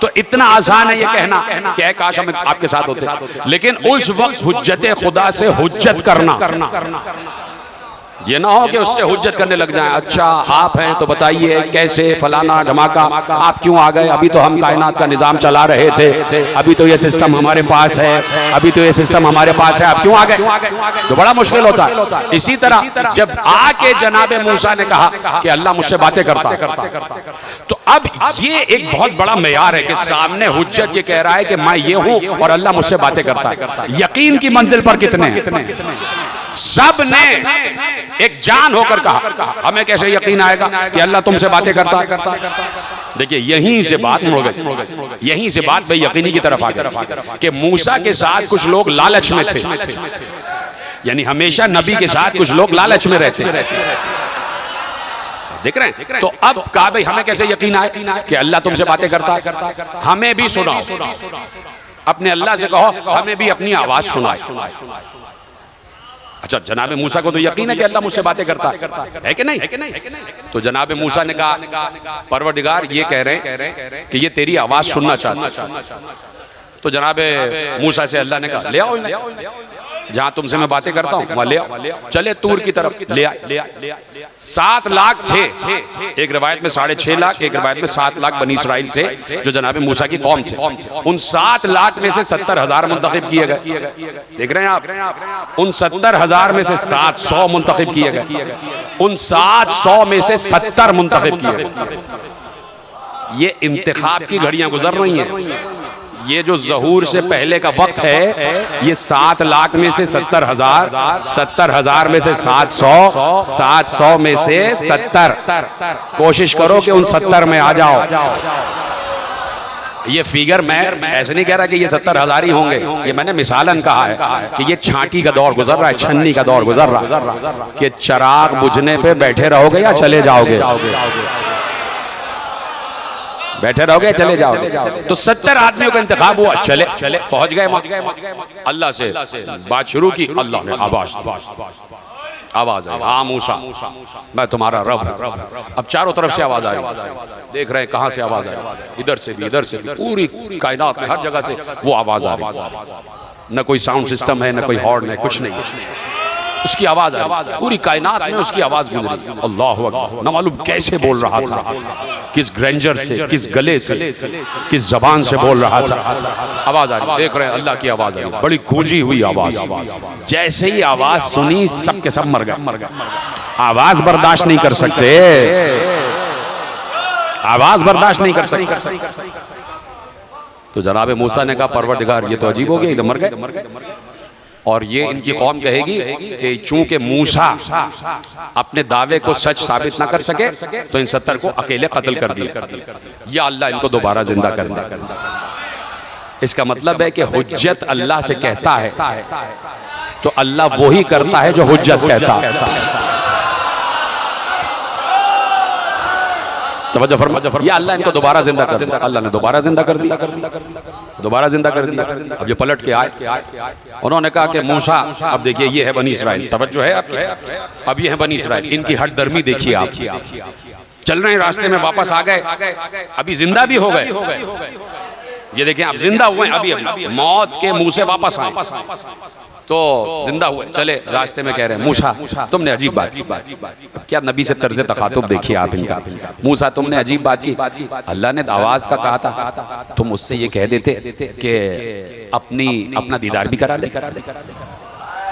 तो इतना आसान है ये कहना कि काश हम आपके साथ होते, लेकिन उस वक्त हुज्जत खुदा से हुज्जत करना, ये ना हो कि उससे हुज्जत करने लग जाएं। अच्छा आप हैं तो बताइए कैसे, फलाना धमाका, आप क्यों आ गए? अभी तो हम कायनात का निजाम चला रहे थे, अभी तो ये सिस्टम हमारे पास है, अभी तो ये सिस्टम हमारे पास है, आप क्यों आ गए? तो बड़ा मुश्किल होता है। इसी तरह जब आके जनाब मूसा ने कहा कि अल्लाह मुझसे बातें करता, तो अब ये एक बहुत बड़ा मेयार है कि सामने हुज्जत ये कह रहा है कि मैं ये हूं और अल्लाह मुझसे बातें करता है। यकीन की मंजिल पर कितने हैं? सब ने एक जान होकर कहा हमें कैसे यकीन आएगा कि अल्लाह तुमसे बातें करता है। देखिए यहीं से बात मुड़ गई, यहीं से बात बेयकीनी की तरफ आ गई कि मूसा के साथ कुछ लोग लालच में थे, यानी हमेशा नबी के साथ कुछ लोग लालच में रहते हैं। देख रहे हैं? तो अब कहा भाई हमें कैसे यकीन आए कि अल्लाह तुमसे बातें करता है? हमें भी सुनाओ, अपने अल्लाह से कहो हमें भी अपनी आवाज सुनाए। अच्छा जनाब मूसा को तो यकीन है कि अल्लाह मुझसे बातें करता है कि नहीं? तो जनाब मूसा ने कहा परवरदिगार ये कह रहे हैं कि ये तेरी आवाज सुनना चाहते। तो जनाब मूसा से अल्लाह ने कहा ले आओ, जहां तुमसे मैं बातें करता हूं वहां ले आओ। चले तूर की तरफ ले आए। 7 लाख थे, एक रिवायत में 6.5 लाख, एक रिवायत में 7 लाख बनी इसराइल थे जो जनाब मूसा की कौम थे। उन 7 लाख में से 70,000 मुंतखब किए गए। देख रहे हैं आप? उन 70,000 में से 700 मुंतखब किए गए, उन 700 में से 70 मुंतखब किए गए। ये इंतखाब की घड़ियां गुजर रही हैं। ये जो ज़हूर से पहले का वक्त है, ये 7 लाख में से 70,000, 70,000 में से 700, 700 में से 70। कोशिश करो कि उन 70 में आ जाओ। ये फिगर मैं ऐसे नहीं कह रहा कि ये 70,000 ही होंगे, ये मैंने मिसालन कहा है कि ये छांटी का दौर गुजर रहा है, छन्नी का दौर गुजर रहा है कि चिराग बुझने पे बैठे रहोगे या चले जाओगे, बैठे रहोगे चले जाओगे। तो 70 आदमियों का इंतखाब हुआ, चले पहुंच गए। अल्लाह से बात शुरू की, अल्लाह ने आवाज आई, हाँ मूसा मैं तुम्हारा रब। अब चारों तरफ से आवाज आई, देख रहे हैं कहां से आवाज आई, इधर से भी, इधर से भी, पूरी कायनात में हर जगह से वो आवाज आ रही। न कोई साउंड सिस्टम है, न कोई हॉर्न है, कुछ नहीं, उसकी आवाज आ रही, पूरी कायनात में उसकी आवाज गूंज रही। अल्लाहु अकबर। न मालूम कैसे बोल रहा था, किस ग्रेंजर से, किस गले से, किस जबान से बोल रहा था। आवाज आ रही, देख रहे हैं अल्लाह की आवाज आ रही, बड़ी गूंजी हुई आवाज। जैसे ही आवाज सुनी सब के सब मर गए। आवाज बर्दाश्त नहीं कर सकते, आवाज बर्दाश्त नहीं कर सकते। तो जनाब मूसा ने कहा परवरदिगार ये तो अजीब हो गया, इधर मर गए। और ये इनकी कौम कहेगी कि चूंकि मूसा अपने दावे को सच साबित ना कर सके तो इन 70 को अकेले कत्ल कर दिया, या अल्लाह इनको दोबारा जिंदा कर दे। इसका मतलब है कि हुज्जत अल्लाह से कहता है तो अल्लाह वही करता है जो हुज्जत कहता है। या अल्लाह इनको दोबारा जिंदा कर दिया। अल्लाह ने दोबारा जिंदा कर दिया, दोबारा जिंदा कर दिया। अब ये पलट के आए, उन्होंने कहा कि मूसा, अब देखिए ये है बनी इसराइल, तवज्जो है आपकी, अब ये है बनी इसराइल, इनकी हठधर्मी देखिए आप। चल रहे हैं रास्ते में वापस आ गए, अभी जिंदा भी हो गए। ये देखिए आप जिंदा हुए, अभी मौत के मुंह से वापस आए तो जिंदा हुए। चले रास्ते में कह रहे हैं मूसा तुमने अजीब बात की। क्या नबी से तर्ज तखातुब देखिए आप इनका। मूसा तुमने अजीब बात की, अल्लाह ने आवाज का कहा था, तुम उससे ये कह देते कि अपना दीदार भी करा दे।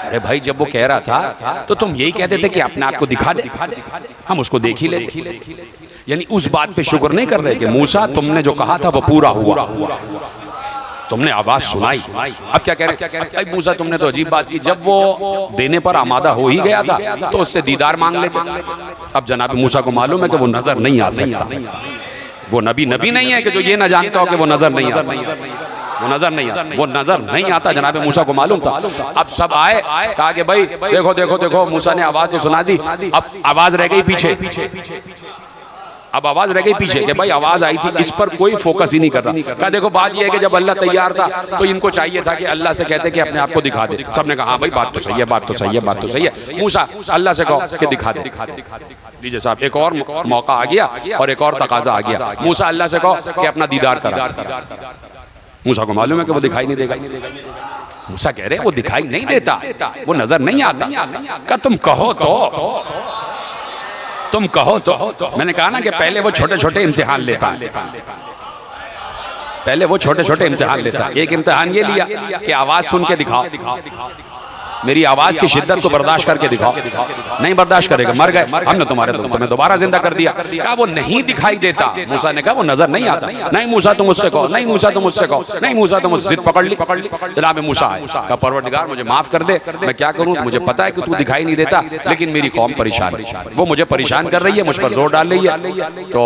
अरे भाई जब वो कह रहा था तो तुम यही कहते थे कि अपने आप को दिखा दे, हम उसको देख ही लेते। यानी उस बात पे शुक्र नहीं कर रहे कि मूसा तुमने जो कहा था वो पूरा हुआ, तुमने आवाज सुनाई। अब क्या कह रहे हैं, मूसा तुमने तो अजीब बात की, जब वो देने पर आमादा हो ही गया था तो उससे दीदार मांग लेते। अब जनाब मूसा को मालूम है कि वो नजर नहीं आ सकता, वो नबी नहीं है कि जो ये ना जानता हो कि वो नजर नहीं आता, वो नजर नहीं आता, वो नजर नहीं आता। जनाब मूसा को मालूम था। अब सब आए, कहा कि भाई देखो देखो देखो, मूसा ने आवाज तो सुना दी, अब आवाज रह गई पीछे। अब आवाज रह गई पीछे कि भाई आवाज आई थी, इस पर कोई फोकस ही नहीं कर रहा। कहा देखो बात यह है कि जब अल्लाह तैयार था तो इनको चाहिए था कि अल्लाह से कहते कि अपने आप को दिखा दे। सबने कहा हाँ भाई बात तो सही है, बात तो सही है, बात तो सही है। मूसा अल्लाह से कहो कि दिखा दे। लीजिए साहब एक और मौका आ गया और एक और तकाजा आ गया। मूसा अल्लाह से कहो कि अपना दीदार करा। मूसा को मालूम है कि वो दिखाई नहीं देगा। मूसा कह रहे वो दिखाई नहीं देता, वो नजर नहीं आता। क्या तुम कहो तो मैंने कहा ना कि पहले वो छोटे छोटे इम्तिहान लेता, पहले वो छोटे छोटे इम्तिहान लेता। एक इम्तिहान ये लिया कि आवाज सुन के दिखाओ, मेरी आवाज की शिद्दत को बर्दाश्त करके दिखाओ। नहीं बर्दाश्त करेगा, मर गए, हमने तुम्हें दोबारा जिंदा कर दिया। कहा वो नहीं दिखाई देता। मूसा ने कहा वो नजर नहीं आता। नहीं मूसा तुम मुझसे कहो, नहीं मूसा तुम मुझसे कहो, नहीं मूसा तुम मुझसे, जिद पकड़ ली। जनाब मूसा आए, कहा परवरदिगार मुझे माफ कर दे, मैं क्या करूं, मुझे पता है कि तू दिखाई नहीं देता, लेकिन मेरी कौम परेशान है, वो मुझे परेशान कर रही है, मुझ पर जोर डाल रही है। तो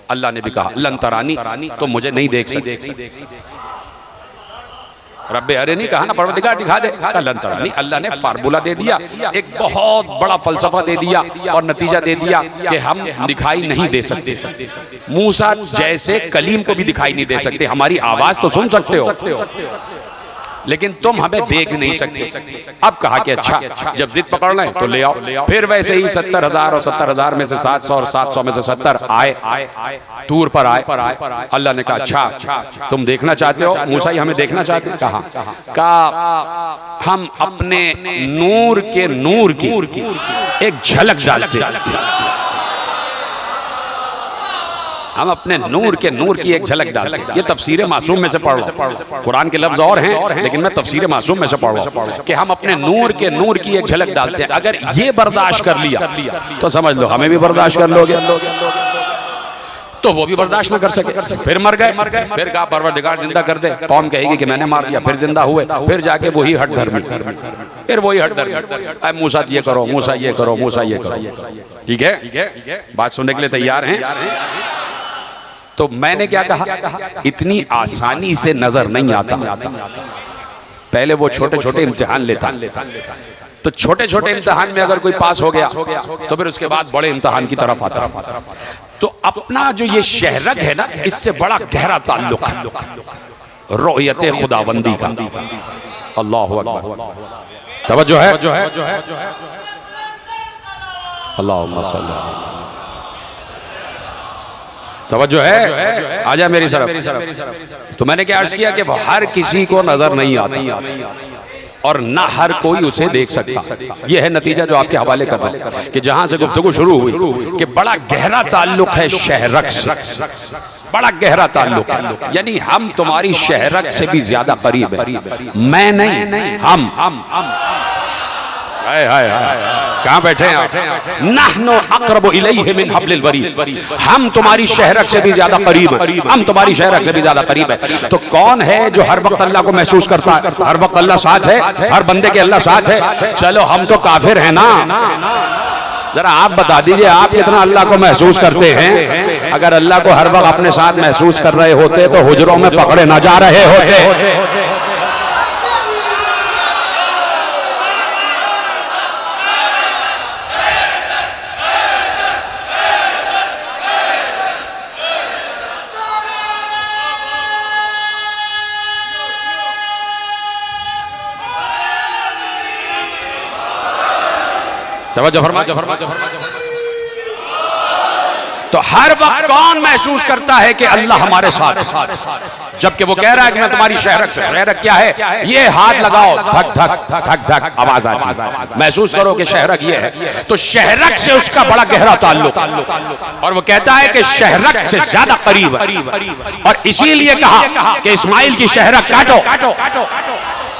अल्लाह ने भी कहा लन तरानी, तो मुझे नहीं देख सकते। रब्बे अरे नहीं कहा ना, परवरदिगार दिखा दे, लन तरानी। अल्लाह ने फार्मूला दे दिया, एक बहुत बड़ा फलसफा दे दिया और नतीजा दे दिया कि हम दिखाई नहीं दे सकते। मूसा जैसे कलीम को भी दिखाई नहीं दे सकते, हमारी आवाज तो सुन सकते हो लेकिन तुम हमें देख नहीं सकते। अब कहा कि अच्छा जब जिद पकड़ लें तो ले आओ। फिर वैसे ही 70,000 और 70,000 में से 700 और 700 में से 70 आए, दूर पर आए। अल्लाह ने कहा अच्छा तुम देखना चाहते हो मूसा, हमें देखना चाहते हैं। कहा हम अपने नूर की एक झलक डालते, हम अपने नूर की एक झलक डालते हैं। ये तफसीर मासूम में से पढ़ रहा हूं, कुरान के लफ्ज और हैं लेकिन मैं तफसीर मासूम में से पढ़ रहा हूं कि हम अपने नूर की एक झलक डालते हैं। अगर ये बर्दाश्त कर लिया तो समझ लो हमें भी बर्दाश्त कर लोगे, तो वो भी बर्दाश्त न कर सके। फिर मर गए, फिर कहा परवरदिगार जिंदा कर दे। कौम कहेगी कि मैंने मार दिया, फिर जिंदा हुए, फिर जाके वही हठधर्मी, फिर वही हठधर्मी, मूसा ये करो, मूसा ये करो, मूसा ये करो। ठीक है, बात सुनने के लिए तैयार हैं? तो मैंने क्या कहा, इतनी आसानी से नजर नहीं आता। पहले वो छोटे छोटे इम्तिहान लेता, तो छोटे छोटे इम्तिहान में अगर कोई पास हो गया तो फिर उसके बाद बड़े इम्तिहान की तरफ आता। तो अपना जो ये शहरत है ना, इससे बड़ा गहरा ताल्लुक है रोयते खुदाबंदी का। अल्लाह अकबर, तवज्जो है। अल्लाहुम्मा सल्ली तवज्जो है, आजा मेरी तरफ। तो मैंने क्या अर्ज किया कि वो हर किसी को नजर नहीं आता और ना हर कोई उसे देख सकता। यह है नतीजा जो आपके हवाले कर रहा हूं कि जहां से गुफ्तगू शुरू हुई कि बड़ा गहरा ताल्लुक है शहरक से, बड़ा गहरा ताल्लुक है। यानी हम तुम्हारी शहरक से भी ज्यादा करीब है, मैं नहीं, हम। हाय हाय हाय, कहाँ बैठे हैं आप? नहनु अक़रबु इलैहि मिन हब्लिल वरीद, हम तुम्हारी शहरक से भी ज्यादा करीब है, हम तुम्हारी शहरक से भी ज्यादा करीब है। तो कौन है जो हर वक्त अल्लाह को महसूस करता है? हर वक्त अल्लाह साथ है, हर बंदे के अल्लाह साथ है। चलो हम तो काफिर हैं ना, जरा आप बता दीजिए आप कितना अल्लाह को महसूस करते हैं? अगर अल्लाह को हर वक्त अपने साथ महसूस कर रहे होते तो हुजरों में पकड़े न जा रहे होते। तो हर वक्त कौन महसूस करता है कि अल्लाह हमारे साथ है? जबकि वो कह रहा है कि मैं तुम्हारी शहरक से। शहरक क्या है? ये हाथ लगाओ, धक धक धक धक आवाज आती है, महसूस करो कि शहरक ये है। तो शहरक से उसका बड़ा गहरा ताल्लुक, और वो कहता है कि शहरक से ज्यादा करीब है। और इसीलिए कहा कि इस्माइल की शहरक काटो।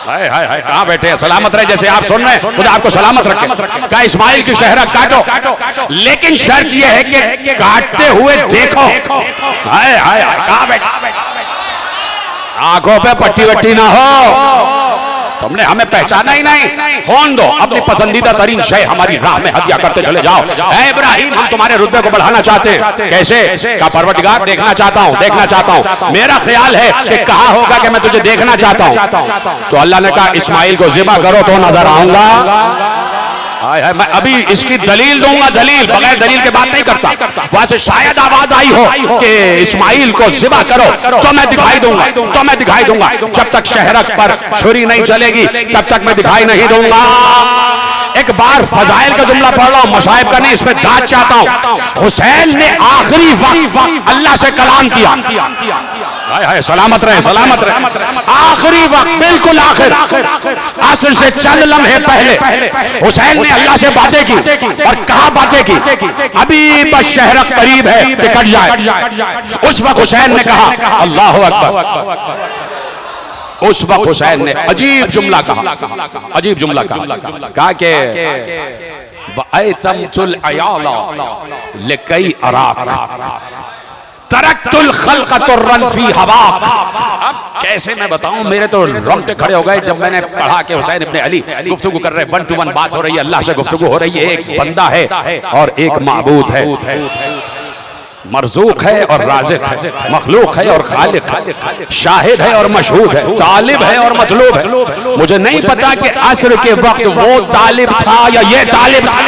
हाय हाय हाय, कहाँ बैठे हैं? सलामत रहे, जैसे आप सुन रहे हैं खुदा आपको सलामत रखे। का इस्माइल की शहरक काटो, लेकिन शर्त यह है कि काटते हुए देखो। हाय हाय हाय, कहाँ बैठे? आंखों पे पट्टी वट्टी ना हो, तुमने हमें पहचाना ही नहीं। होन दो, अपनी पसंदीदा तरीन शय हमारी राह में हदिया करते चले जाओ। ऐ इब्राहिम, हम तुम्हारे रुतबे को बढ़ाना चाहते हैं। कैसे? का परवरदिगार देखना चाहता हूँ। मेरा ख्याल है कि कहा होगा कि मैं तुझे देखना चाहता हूँ। तो अल्लाह ने कहा इस्माइल को ज़िबा करो तो नजर आऊंगा। मैं अभी इसकी दलील दूंगा, दलील बगैर दलील के बात नहीं करता। वहां से शायद आवाज आई हो कि इस्माइल को ज़िबा करो तो मैं दिखाई दूंगा, जब तक शहरक पर छुरी नहीं चलेगी तब तक मैं दिखाई नहीं दूंगा। एक बार फजाइल का जुमला पढ़ रहा हूं, मसाइब का नहीं, इसमें दाद चाहता हूं। हुसैन ने आखिरी वक्त अल्लाह से कलाम किया। हाय हाय, सलामत रहे, सलामत रहे। आखिरी वक्त, बिल्कुल आखिर, असर से चंद लम्हे पहले हुसैन ने अल्लाह से बातें की। और कहा बातें की? अभी बस शहरक करीब है कि कट जाए। उस वक्त हुसैन ने कहा अल्लाहु अकबर। उस वक्त हुसैन ने अजीब जुमला कहा कि वअतमतुल अयाला लिकई अराक तरक्तुल खल्क़ तुर्रन फी हवाक। कैसे मैं बताऊं, मेरे तो रोंगटे खड़े हो गए जब मैंने पढ़ा कि हुसैन इब्ने अली गुफ्तगू कर रहे, 1 to 1 बात हो रही है, अल्लाह से गुफ्तगू हो रही है। एक बंदा है और एक माबूद है, मरज़ूक है और राज़िक है, मखलूक है और खालिक है, शाहिद है और मशहूद है, तालिब है और मतलूब है। मुझे नहीं पता कि असर के वक्त वो तालिब था या ये तालिब था।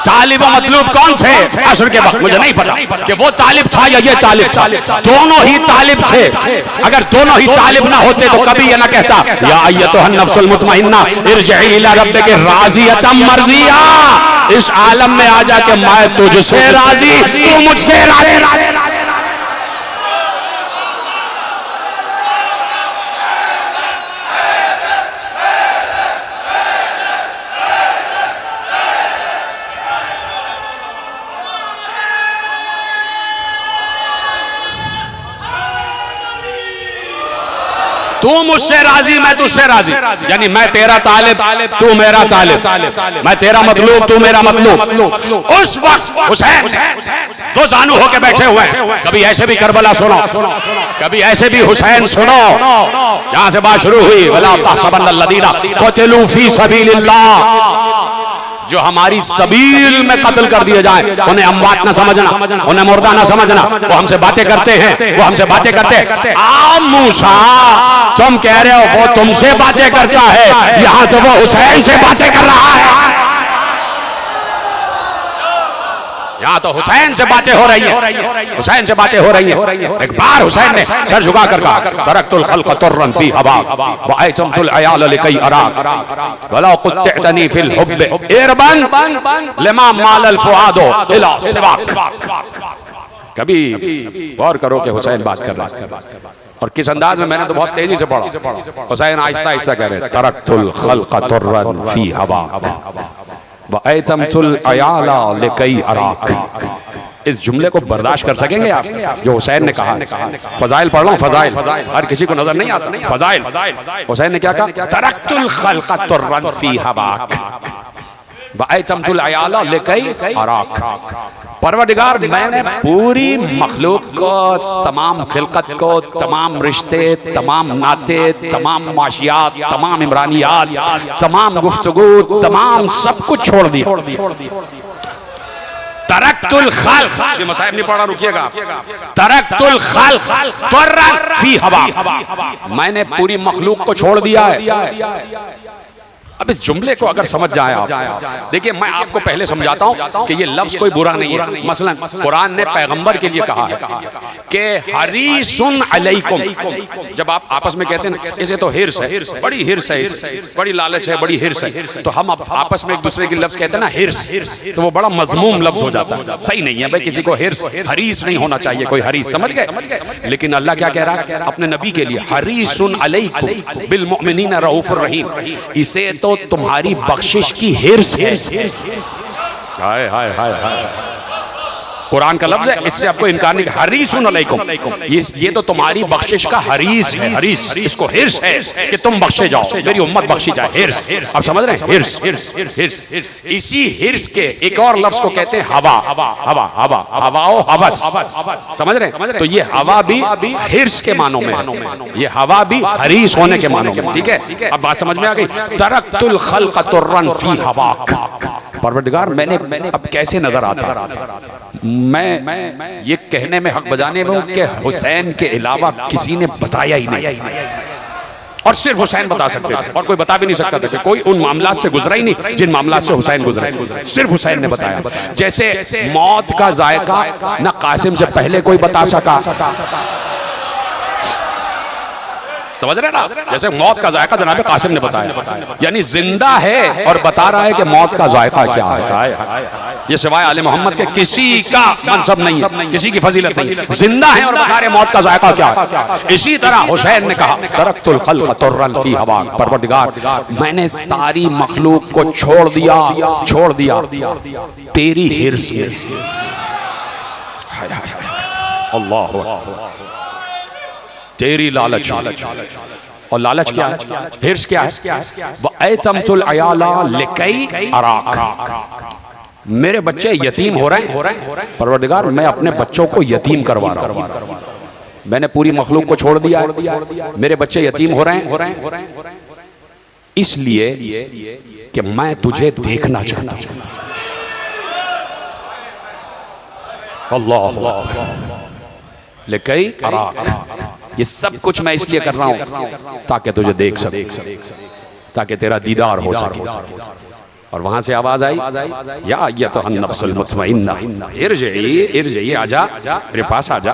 तालिब और मतलूब कौन थे असर के वक्त? मुझे नहीं पता कि वो तालिब था या ये तालिब था। दोनों ही तालिब थे। अगर दोनों ही तालिब ना होते तो कभी ये ना कहता या अय्यतुहन नफ्सुल मुतमइन्ना इरजिई इला रब्बिकी राज़ियतम मर्ज़िया। इस आलम में आ जा के मैं तुझसे राजी, तू मुझसे राजी। तू मुझसे राजी, मैं तुझसे राजी। यानी मैं तेरा तालिब, तू मेरा तालिब, मैं तेरा मतलूब, तू मेरा मतलूब। उस वक्त हुसैन दो जानू होके बैठे हुए हैं। कभी ऐसे भी करबला सुनो, कभी ऐसे भी हुसैन सुनो। यहां से बात शुरू हुई, वला तहसबन्नल्लज़ीना क़ुतिलू फी सबीलिल्लाह, जो हमारी सबील में कत्ल कर दिए जाएं, उन्हें अमवात ना समझना, उन्हें मुर्दा ना समझना। वो हमसे बातें करते हैं, वो हमसे बातें करते हैं। आ मूसा, तुम कह रहे हो वो तुमसे बातें करता है, यहां तो वो हुसैन से बातें कर रहा है। यहाँ तो हुसैन से बातें हो रही है, हुसैन से बातें हो रही है। एक बार हुसैन ने सर झुका कर कहा, तरक्तुल खल्क़ तुर्रन फी हवा व अयतमतुल अयाल लिकई अराक वला कुत्तअतनी फिल हुब्ब इरबन लिमा मालल फुआदो इला सिवाक। कभी गौर करो कि हुसैन बात कर रहा है और किस अंदाज में। मैंने तो बहुत तेजी से पढ़ा। हुसैन आहिस्ता आहिस्ता कह रहे, तरक्तुल खल्क़ तुर्रन फी हवा व अयतमतुल अयाल लिकई अराक। इस जुमले को बर्दाश्त कर सकेंगे आप जो हुसैन ने कहा? फजाइल पढ़ लो, फजाइल हर किसी को नजर नहीं आता। फजाइल हुसैन ने क्या कहा? तरक्तुल खल्क़ तुर्रन फी हवा व अयतमतुल अयाल लिकई अराक। परवरदिगार, मैंने पूरी मखलूक को, तमाम खिलकत को, तमाम रिश्ते, तमाम नाते, तमाम माशियात, तमाम इमरानियात, तमाम गुफ्तगू, तमाम सब कुछ छोड़ दिया। तरक्तुल खल्क़, ये मसाइब नहीं पढ़ा, रुकिएगा। तरक्तुल खल्क़ तुर्रन फी हवा, मैंने पूरी मखलूक को छोड़ दिया है। अब इस जुमले को अगर समझ जाए आप, देखिए मैं आपको पहले समझाता हूं कि ये लफ्ज कोई बुरा नहीं है। मसलन कुरान ने पैगंबर के लिए कहा है कि हरीसुन अलैकुम। जब आप आपस में कहते हैं इसे तो हिर्स है, बड़ी हिर्स है, बड़ी लालच है, बड़ी हिर्स है, तो हम आपस में एक दूसरे के लफ्ज कहते हैं ना हिर्स, तो वो बड़ा मजमूम लफ्ज हो जाता है। सही नहीं है भाई, किसी को हिर्स हरीस नहीं होना चाहिए, कोई हरीस, समझ गए? लेकिन अल्लाह क्या कह रहा है अपने नबी के लिए? हरीसुन अलैकुम बिल मुमिनीन रऊफुर रहीम। इसे तो तुम्हारी बख्शिश की हिर्स है। हाय हाय हाय हाय, कुरान का लफ्ज है, इससे आपको इनकार नहीं। हरीसुन अलैकुम, ये तो तुम्हारी बख्शिश का हरीस है। हरीस, इसको हिर्स है कि तुम बख्शे जाओ, मेरी उम्मत बख्शी जाए। हिर्स, आप समझ रहे हैं? हिर्स। इसी हिर्स के एक और लफ्ज को कहते हैं हवा। हवाओ हवस, समझ रहे हैं? तो ये हवा भी हिर्स के मानों में है, ये हवा भी हरीस होने के मानों में। ठीक है, अब बात समझ में आ गई। तरक्तुल खल्क़ तुर्रन फी हवाक। परवरदिगार, मैंने अब कैसे नजर आता? मैं ये कहने में हक बजाने में हूं कि हुसैन के अलावा किसी ने बताया ही नहीं, और सिर्फ हुसैन बता सकते थे, और कोई बता भी नहीं सकता था। कोई उन मामलात से गुजरा ही नहीं जिन मामलात से हुसैन गुजरे, सिर्फ हुसैन ने बताया। जैसे मौत का जायका न कासिम से पहले कोई बता सका, समझ रहे ना? जैसे मौत का जायका जनाब कासिम ने बताया, यानी जिंदा है और बता रहा है कि मौत का जायका क्या है। ये सिवाय आले मोहम्मद के किसी का मनसब नहीं है, किसी की फजीलत नहीं। जिंदा है और बता रहे मौत का जायका क्या है। इसी तरह हुसैन ने कहा, तरक्तुल खल्क़ तुर्रन फी हवा। परवरदिगार, मैंने सारी मखलूक को छोड़ दिया तेरी हिर्स में। अल्लाह, तेरी लालच। और लालच क्या है? हिर्स क्या है? व अयतमतुल अयाला लिकई अराक। मेरे बच्चे यतीम हो रहे हैं परवरदिगार, मैं अपने बच्चों को यतीम करवा रहा हूं। मैंने पूरी मखलूक को छोड़ दिया, मेरे बच्चे यतीम हो रहे हैं, इसलिए कि मैं तुझे देखना चाहता हूं। अल्लाह, लिकई अराक। ये सब कुछ मैं इसलिए कर रहा हूं ताकि तुझे देख सके, ताकि तेरा दीदार हो सके। और वहां से आवाज आई, या अय्यतुहन नफ्सुल मुतमइन्ना इरजिई, आजा मेरे पास, आजा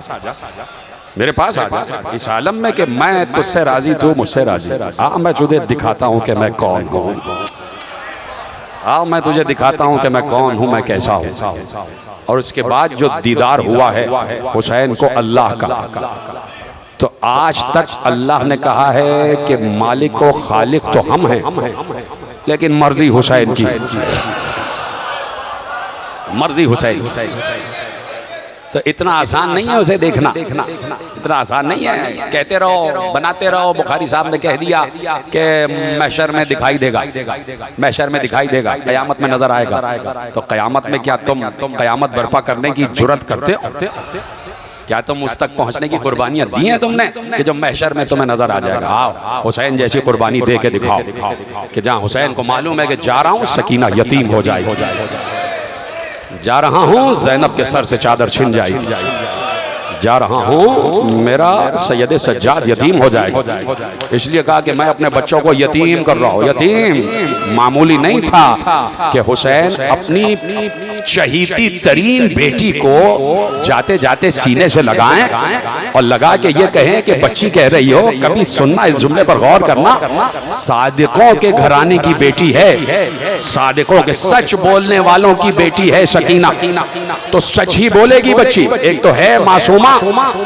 मेरे पास, आजा इस आलम में कि मैं तुझसे राजी, तू मुझसे राजी। हाँ, मैं तुझे दिखाता हूं कि मैं कौन हूं। हाँ, मैं तुझे दिखाता हूं कि मैं कौन हूं, मैं कैसा हूं। और उसके बाद जो दीदार हुआ है हुसैन को अल्लाह का, तो आज तक अल्लाह ने कहा है कि मालिक व खालिक तो हम हैं, लेकिन मर्जी हुसैन की, मर्जी हुसैन। तो इतना आसान नहीं है उसे देखना, इतना आसान नहीं है। कहते रहो, बनाते रहो। बुखारी साहब ने कह दिया कि महशर में दिखाई देगा, महशर में दिखाई देगा, कयामत में नजर आएगा। तो कयामत में क्या तुम कयामत बर्पा करने की जुर्रत करते हो? क्या तुम उस तक पहुंचने की कुर्बानियां दी हैं तुमने कि जो महशर में तुम्हें नजर आ जाएगा? आओ, हुसैन जैसी कुर्बानी दे के दिखाओ कि जहां हुसैन को मालूम है कि जा रहा हूं सकीना यतीम हो जाएगी, जा रहा हूं ज़ैनब के सर से चादर छिन जाएगी, जा रहा हूं मेरा सैयद सज्जाद यतीम हो जाएगा। इसलिए कहा कि मैं अपने बच्चों को यतीम कर रहा हूं। यतीम मामूली नहीं था कि हुसैन अपनी चहीती तरीन बेटी को जाते जाते सीने से लगाएं और लगा के ये कहें कि बच्ची कह रही हो, कभी सुनना, इस जुमले पर गौर करना, सादिकों के घराने की बेटी है, सादिकों के सच बोलने वालों की बेटी है सकीना, तो सच ही बोलेगी बच्ची। एक तो है मासूमा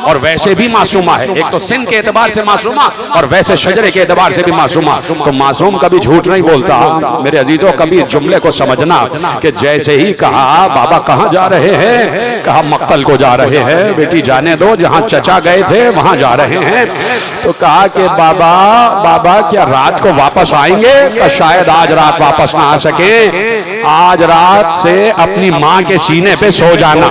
और वैसे भी मासूमा है, एक तो सिन के एतबार से मासूमा और वैसे शजरे के एतबार से भी मासूमा। तो मासूम कभी झूठ नहीं बोलता। मेरे अजीजों, कभी इस जुमले को समझना कि जैसे ही कहा बाबा कहाँ जा रहे हैं, कहा मक्तल को जा रहे हैं, बेटी जाने दो, जहाँ चचा गए थे वहां जा रहे हैं। तो कहा कि बाबा बाबा क्या रात को वापस आएंगे? तो शायद आज रात वापस ना आ सके, आज रात से अपनी माँ के सीने पे सो जाना।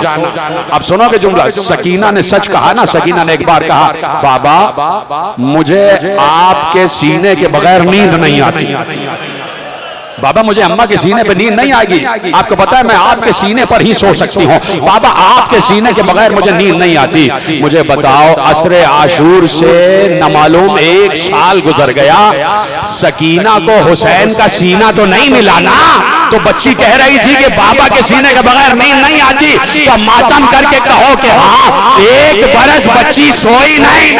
अब सुनोगे जुमला, सकीना ने सच कहा ना। सकीना ने एक बार कहा बाबा मुझे आपके सीने के बगैर नींद नहीं आती, बाबा मुझे अम्मा के सीने पे नींद नहीं आएगी। आपको पता है मैं आपके सीने पर ही सो सकती हूँ, बाबा आपके सीने के बगैर मुझे नींद नहीं आती। मुझे बताओ, असरे आशूर से न मालूम 1 साल गुजर गया, सकीना को हुसैन का सीना तो नहीं मिला ना। तो बच्ची कह रही थी कि बाबा के सीने के बगैर नींद नहीं आती, तो मातम करके कहो कि हाँ 1 बरस बच्ची सोई नहीं,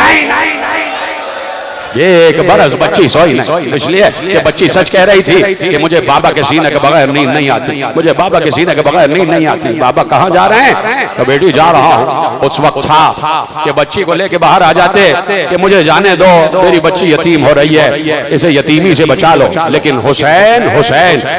ये 1 बरस बच्ची सोई नहीं, इसलिए कि बच्ची सच कह रही थी कि मुझे बाबा के सीने के बगैर नींद नहीं आती, मुझे बाबा के सीने के बगैर नींद नहीं आती। बाबा कहाँ जा रहे हैं? तो बेटी जा रहा हूँ। उस वक्त था कि बच्ची को लेके बाहर आ जाते कि मुझे जाने दो, मेरी बच्ची यतीम हो रही है, इसे यतीमी से बचा लो। लेकिन हुसैन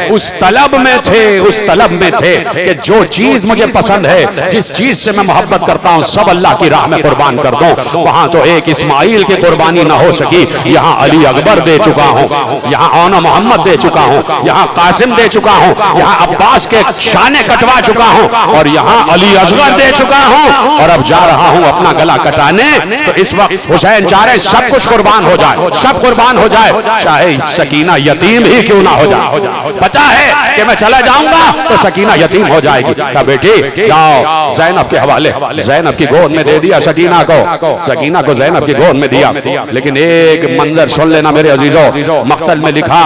उस तलब में थे, उस तलब में थे कि जो चीज मुझे पसंद है, जिस चीज से मैं मोहब्बत करता हूँ, सब अल्लाह की राह में कुर्बान कर दूं। वहां तो एक इस्माइल की कुर्बानी ना हो सकी, यहाँ अली अकबर दे चुका हूँ, यहाँ औना मोहम्मद दे चुका हूँ, यहाँ कासिम दे चुका हूँ, यहाँ अब्बास के शाने कटवा चुका हूँ, और यहाँ अली असगर दे चुका हूँ, और अब जा रहा हूँ अपना गला कटाने। तो इस वक्त हुसैन चाह रहे सब कुछ कुर्बान हो जाए, सब कुर्बान हो जाए, चाहे सकीना यतीम ही क्यों ना हो जाए। पता है कि मैं चला जाऊंगा तो सकीना यतीम हो जाएगी। कहा बेटी जाओ ज़ैनब के हवाले, ज़ैनब की गोद में दे दिया सकीना को, सकीना को ज़ैनब की गोद में दिया। लेकिन एक मंजर सुन लेना मेरे अजीजों, मख्तल में लिखा,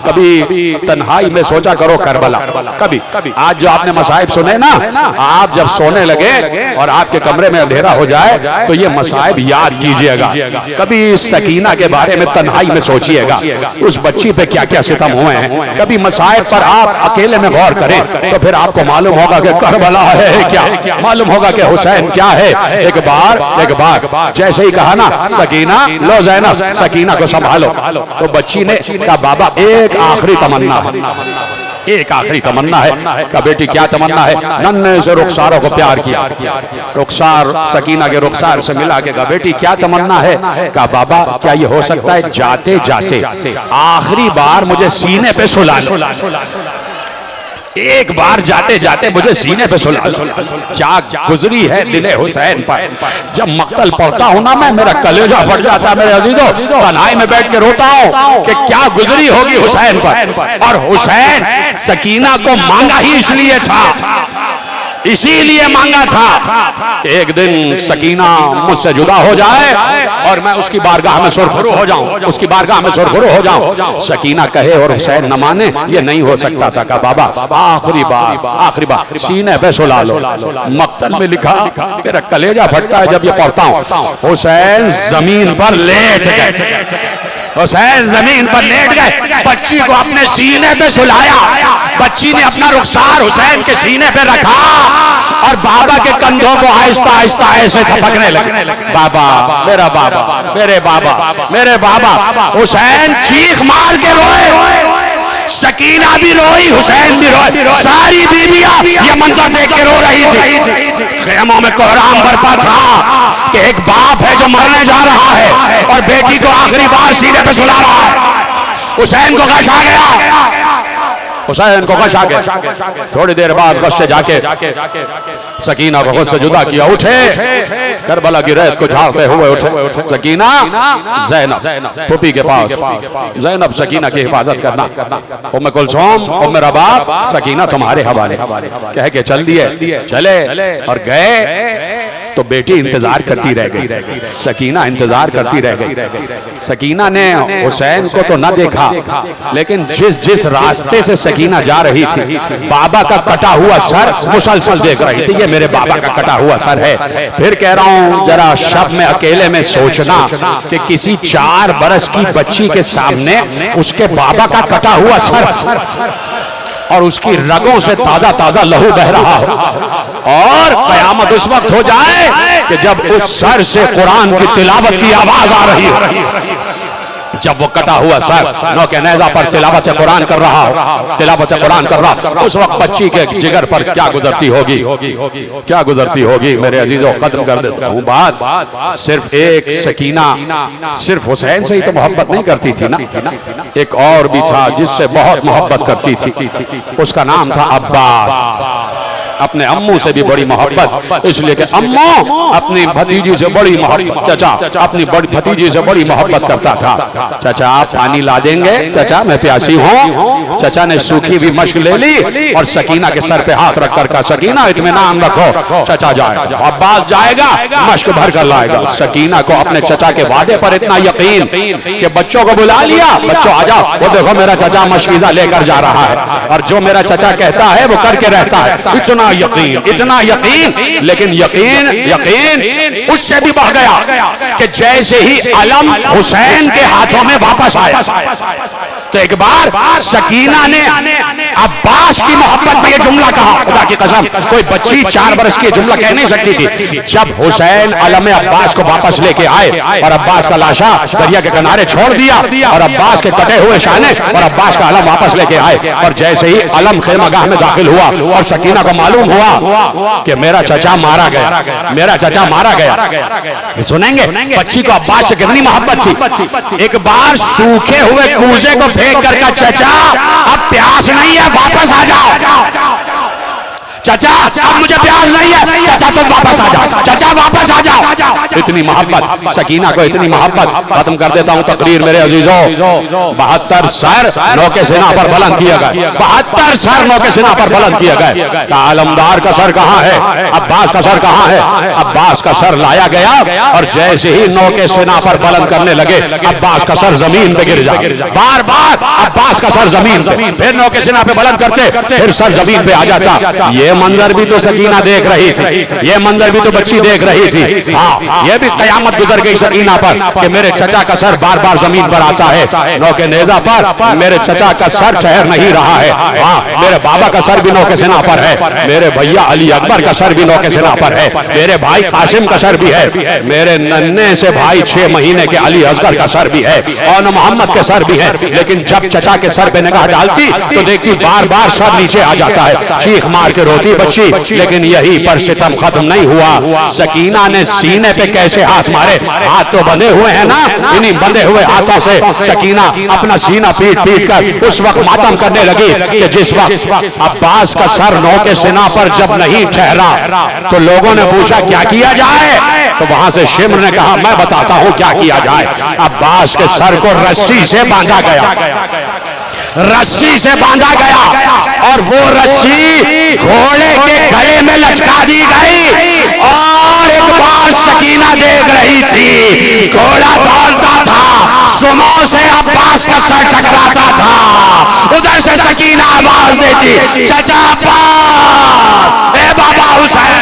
कभी तन्हाई में सोचा करो करबला, कभी आज जो आपने मसाइब सुने ना, आप जब सोने लगे और आपके कमरे में अंधेरा हो जाए तो ये मसाइब याद कीजिएगा, कभी सकीना के बारे में तन्हाई में सोचिएगा, उस बच्ची पे क्या क्या सितम हुए हैं। कभी मसाइब पर आप अकेले में गौर करें तो फिर आपको मालूम होगा कि करबला है क्या, मालूम होगा कि हुसैन क्या है। एक बार जैसे ही कहा ना सकीना लो ज़ैनब, सकीना को संभालो, तो बच्ची ने कहा बाबा एक आखिरी तमन्ना है, एक आखिरी तमन्ना है। कहा बेटी क्या तमन्ना है? नन्हे से रुखसारों को प्यार किया, रुखसार सकीना के रुखसार से मिला के कहा बेटी क्या तमन्ना है? कहा बाबा क्या ये हो सकता है जाते जाते आखिरी बार मुझे सीने पे सुला लो, एक बार जाते जाते मुझे सीने पे सुला लो। क्या गुजरी है दिले हुसैन पर, जब मक्तल पढ़ता हूं ना मैं, मेरा कलेजा फट जाता है मेरे अजीजों, तन्हाई में बैठ के रोता हूं कि क्या गुजरी होगी हुसैन पर। और हुसैन सकीना को मांगा ही इसलिए था, इसीलिए मांगा था कि एक दिन सकीना मुझसे जुदा हो जाए और मैं उसकी बारगाह में सुरखरू हो जाऊं, उसकी बारगाह में सुरखरू हो जाऊं। सकीना कहे और हुसैन न माने, ये नहीं हो सकता था। कहा बाबा आखिरी बार सीने पे सुला लो। मक्तल में लिखा, मेरा कलेजा फटता है जब ये पढ़ता हूं। हुसैन जमीन पर लेट गए, हुसैन जमीन पर लेट गए, बच्ची को अपने सीने पे सुलाया, बच्ची ने अपना रुखसार हुसैन के सीने पे रखा और बाबा के कंधों को आहिस्ता आहिस्ता ऐसे थपकने लगे। बाबा मेरा बाबा, मेरे बाबा, मेरे बाबा। हुसैन चीख मार के रोए, सकीना भी रोई, हुसैन भी रोए, सारी बीवियां ये मंजर देख के रो रही थी। खेमों में कोहराम बरपा था कि एक बाप है जो मरने जा रहा है और बेटी को आखिरी बार सीने पे सुला रहा है। हुसैन को गश आ गया, हुसैन को गश आ गया। थोड़ी देर बाद गश से जाके सकीना को खुद से जुदा किया। उठे, करबला की रेत को झाड़ते हुए उठे। सकीना ज़ैनब पुपी के पास, ज़ैनब सकीना की हिफाजत करना, उम्मे कुलसूम और मेरा बाप, सकीना तुम्हारे हवाले, कह के चल दिए। चले और गए तो बेटी इंतजार करती रह गई, सकीना इंतजार करती रह गई। सकीना ने हुसैन को तो ना देखा, लेकिन जिस रास्ते से सकीना जा रही थी, बाबा का कटा हुआ सर मुसलसल देख रही थी, ये मेरे बाबा का कटा हुआ सर है। फिर कह रहा हूं, जरा शब में अकेले में सोचना कि किसी 4 बरस की बच्ची के सामने उसके बाबा का कटा हुआ सर और उसकी रगों से ताजा ताजा लहू बह रहा हो, और कयामत उस वक्त हो जाए कि जब उस सर से कुरान की तिलावत की आवाज आ रही हो, जब वो कटा हुआ सर नौके नेज़ा पर तिलावत कुरान कर रहा हो, तिलावत कुरान कर रहा, उस वक्त बच्ची के जिगर पर क्या गुजरती होगी, क्या गुजरती होगी। मेरे अजीजों, खत्म कर देता हूँ बात। सिर्फ एक सकीना सिर्फ हुसैन से ही तो मोहब्बत नहीं करती थी ना, एक और भी था जिससे बहुत मोहब्बत करती थी, उसका नाम था अब्बास। अपने अम्मू से भी बड़ी मोहब्बत, इसलिए कि अम्मू अपनी भतीजी से बड़ी मोहब्बत, चचा अपनी बड़ी भतीजी से बड़ी मोहब्बत करता था। चचा आप पानी ला देंगे, चचा मैं प्यासी हूँ। चचा ने सूखी हुई मश्क ले ली और सकीना के सर पे हाथ रख कर कहा, सकीना इत्मीनान रखो, चचा जाएगा। अब्बास जाएगा, मश्क भर कर लाएगा। सकीना को अपने चचा के वादे पर इतना यकीन कि बच्चों को बुला लिया, बच्चों आ जाओ, वो देखो मेरा चचा मशकीजा लेकर जा रहा है, और जो मेरा चचा कहता है वो करके रहता है। इतना यकीन, लेकिन यकीन उससे भी बढ़ गया कि जैसे ही अलम हुसैन के हाथों में वापस आया, तो एक बार सकीना ने अब्बास की मोहब्बत में ये जुमला कहा, खुदा की कसम कोई बच्ची 4 बरस की जुमला कह नहीं सकती थी। जब हुसैन अलम अब्बास को वापस लेके आए और अब्बास का लाशा दरिया के किनारे छोड़ दिया, और अब्बास के कटे हुए शाने और अब्बास का अलम वापस लेके आए, और जैसे ही अलम खेमागाह में दाखिल हुआ और सकीना को मालूम हुआ कि मेरा चचा मारा गया, मेरा चचा मारा गया। सुनेंगे बच्ची को अब्बास से कितनी मोहब्बत थी। एक बार सूखे हुए कूजे को फेंक कर का, चचा अब प्यास नहीं है, वापस आ जाओ। चचा अब मुझे प्यास नहीं है, चचा तुम वापस आ जाओ, चचा वापस आ जाओ। इतनी मोहब्बत सकीना को, इतनी मोहब्बत। खत्म कर देता हूं तकरीर मेरे अजीजों। 72 सर नौके सेना पर बुलंद किए गए, 72 सर नौके सेना पर बुलंद किए गए। आलमदार का सर कहां है, अब्बास का सर कहां है? अब्बास का सर लाया गया, और जैसे ही नौके सेना पर बुलंद करने लगे, अब्बास का सर जमीन पे गिर जाए। बार बार अब्बास का सर जमीन पे, फिर नौके सेना पे बुलंद करते, फिर सर जमीन पे आ जाता। ये मंजर भी तो सकीना देख रही थी, ये मंजर भी तो बच्ची देख रही थी। हाँ, ये भी कयामत गुजर गई सकीना पर कि मेरे चचा का सर बार बार जमीन पर आता है। नौके नेज़ा पर मेरे चचा का सर ठहर नहीं रहा है। हाँ, मेरे बाबा का सर भी नौके सेना पर है, मेरे भैया अली अकबर का सर भी नौके सेना पर है, मेरे भाई कासिम का सर भी है, मेरे नन्हे से भाई 6 महीने के अली असगर का सर भी है, और मोहम्मद के सर भी है। लेकिन जब चचा के सर पे निगाह डालती तो देखती बार बार सर नीचे आ जाता है, चीख मार के रोती बच्ची। लेकिन यही पर सितम खत्म नहीं हुआ। सकीना ने सीने पे कैसे हाथ मारे, हाथ तो बंधे हुए हैं ना, इन्हीं बंधे हुए हाथों से सकीना अपना सीना पीट पीट कर उस वक्त मातम करने लगी कि जिस वक्त अब्बास का सर नौके सेना पर जब नहीं ठहरा, तो लोगों ने पूछा क्या किया जाए, तो वहां से शिम्र ने कहा मैं बताता हूं क्या किया जाए। अब्बास के सर को रस्सी से बांधा गया, रस्सी से बांधा गया, और वो रस्सी घोड़े के गले में लटका दी गई। और एक बार सकीना देख रही थी, घोड़ा दौड़ता था, सुमो से अब्बास का सर टकराता था, उधर से सकीना आवाज देती, चचा अब्बास, ए बाबा हुसैन,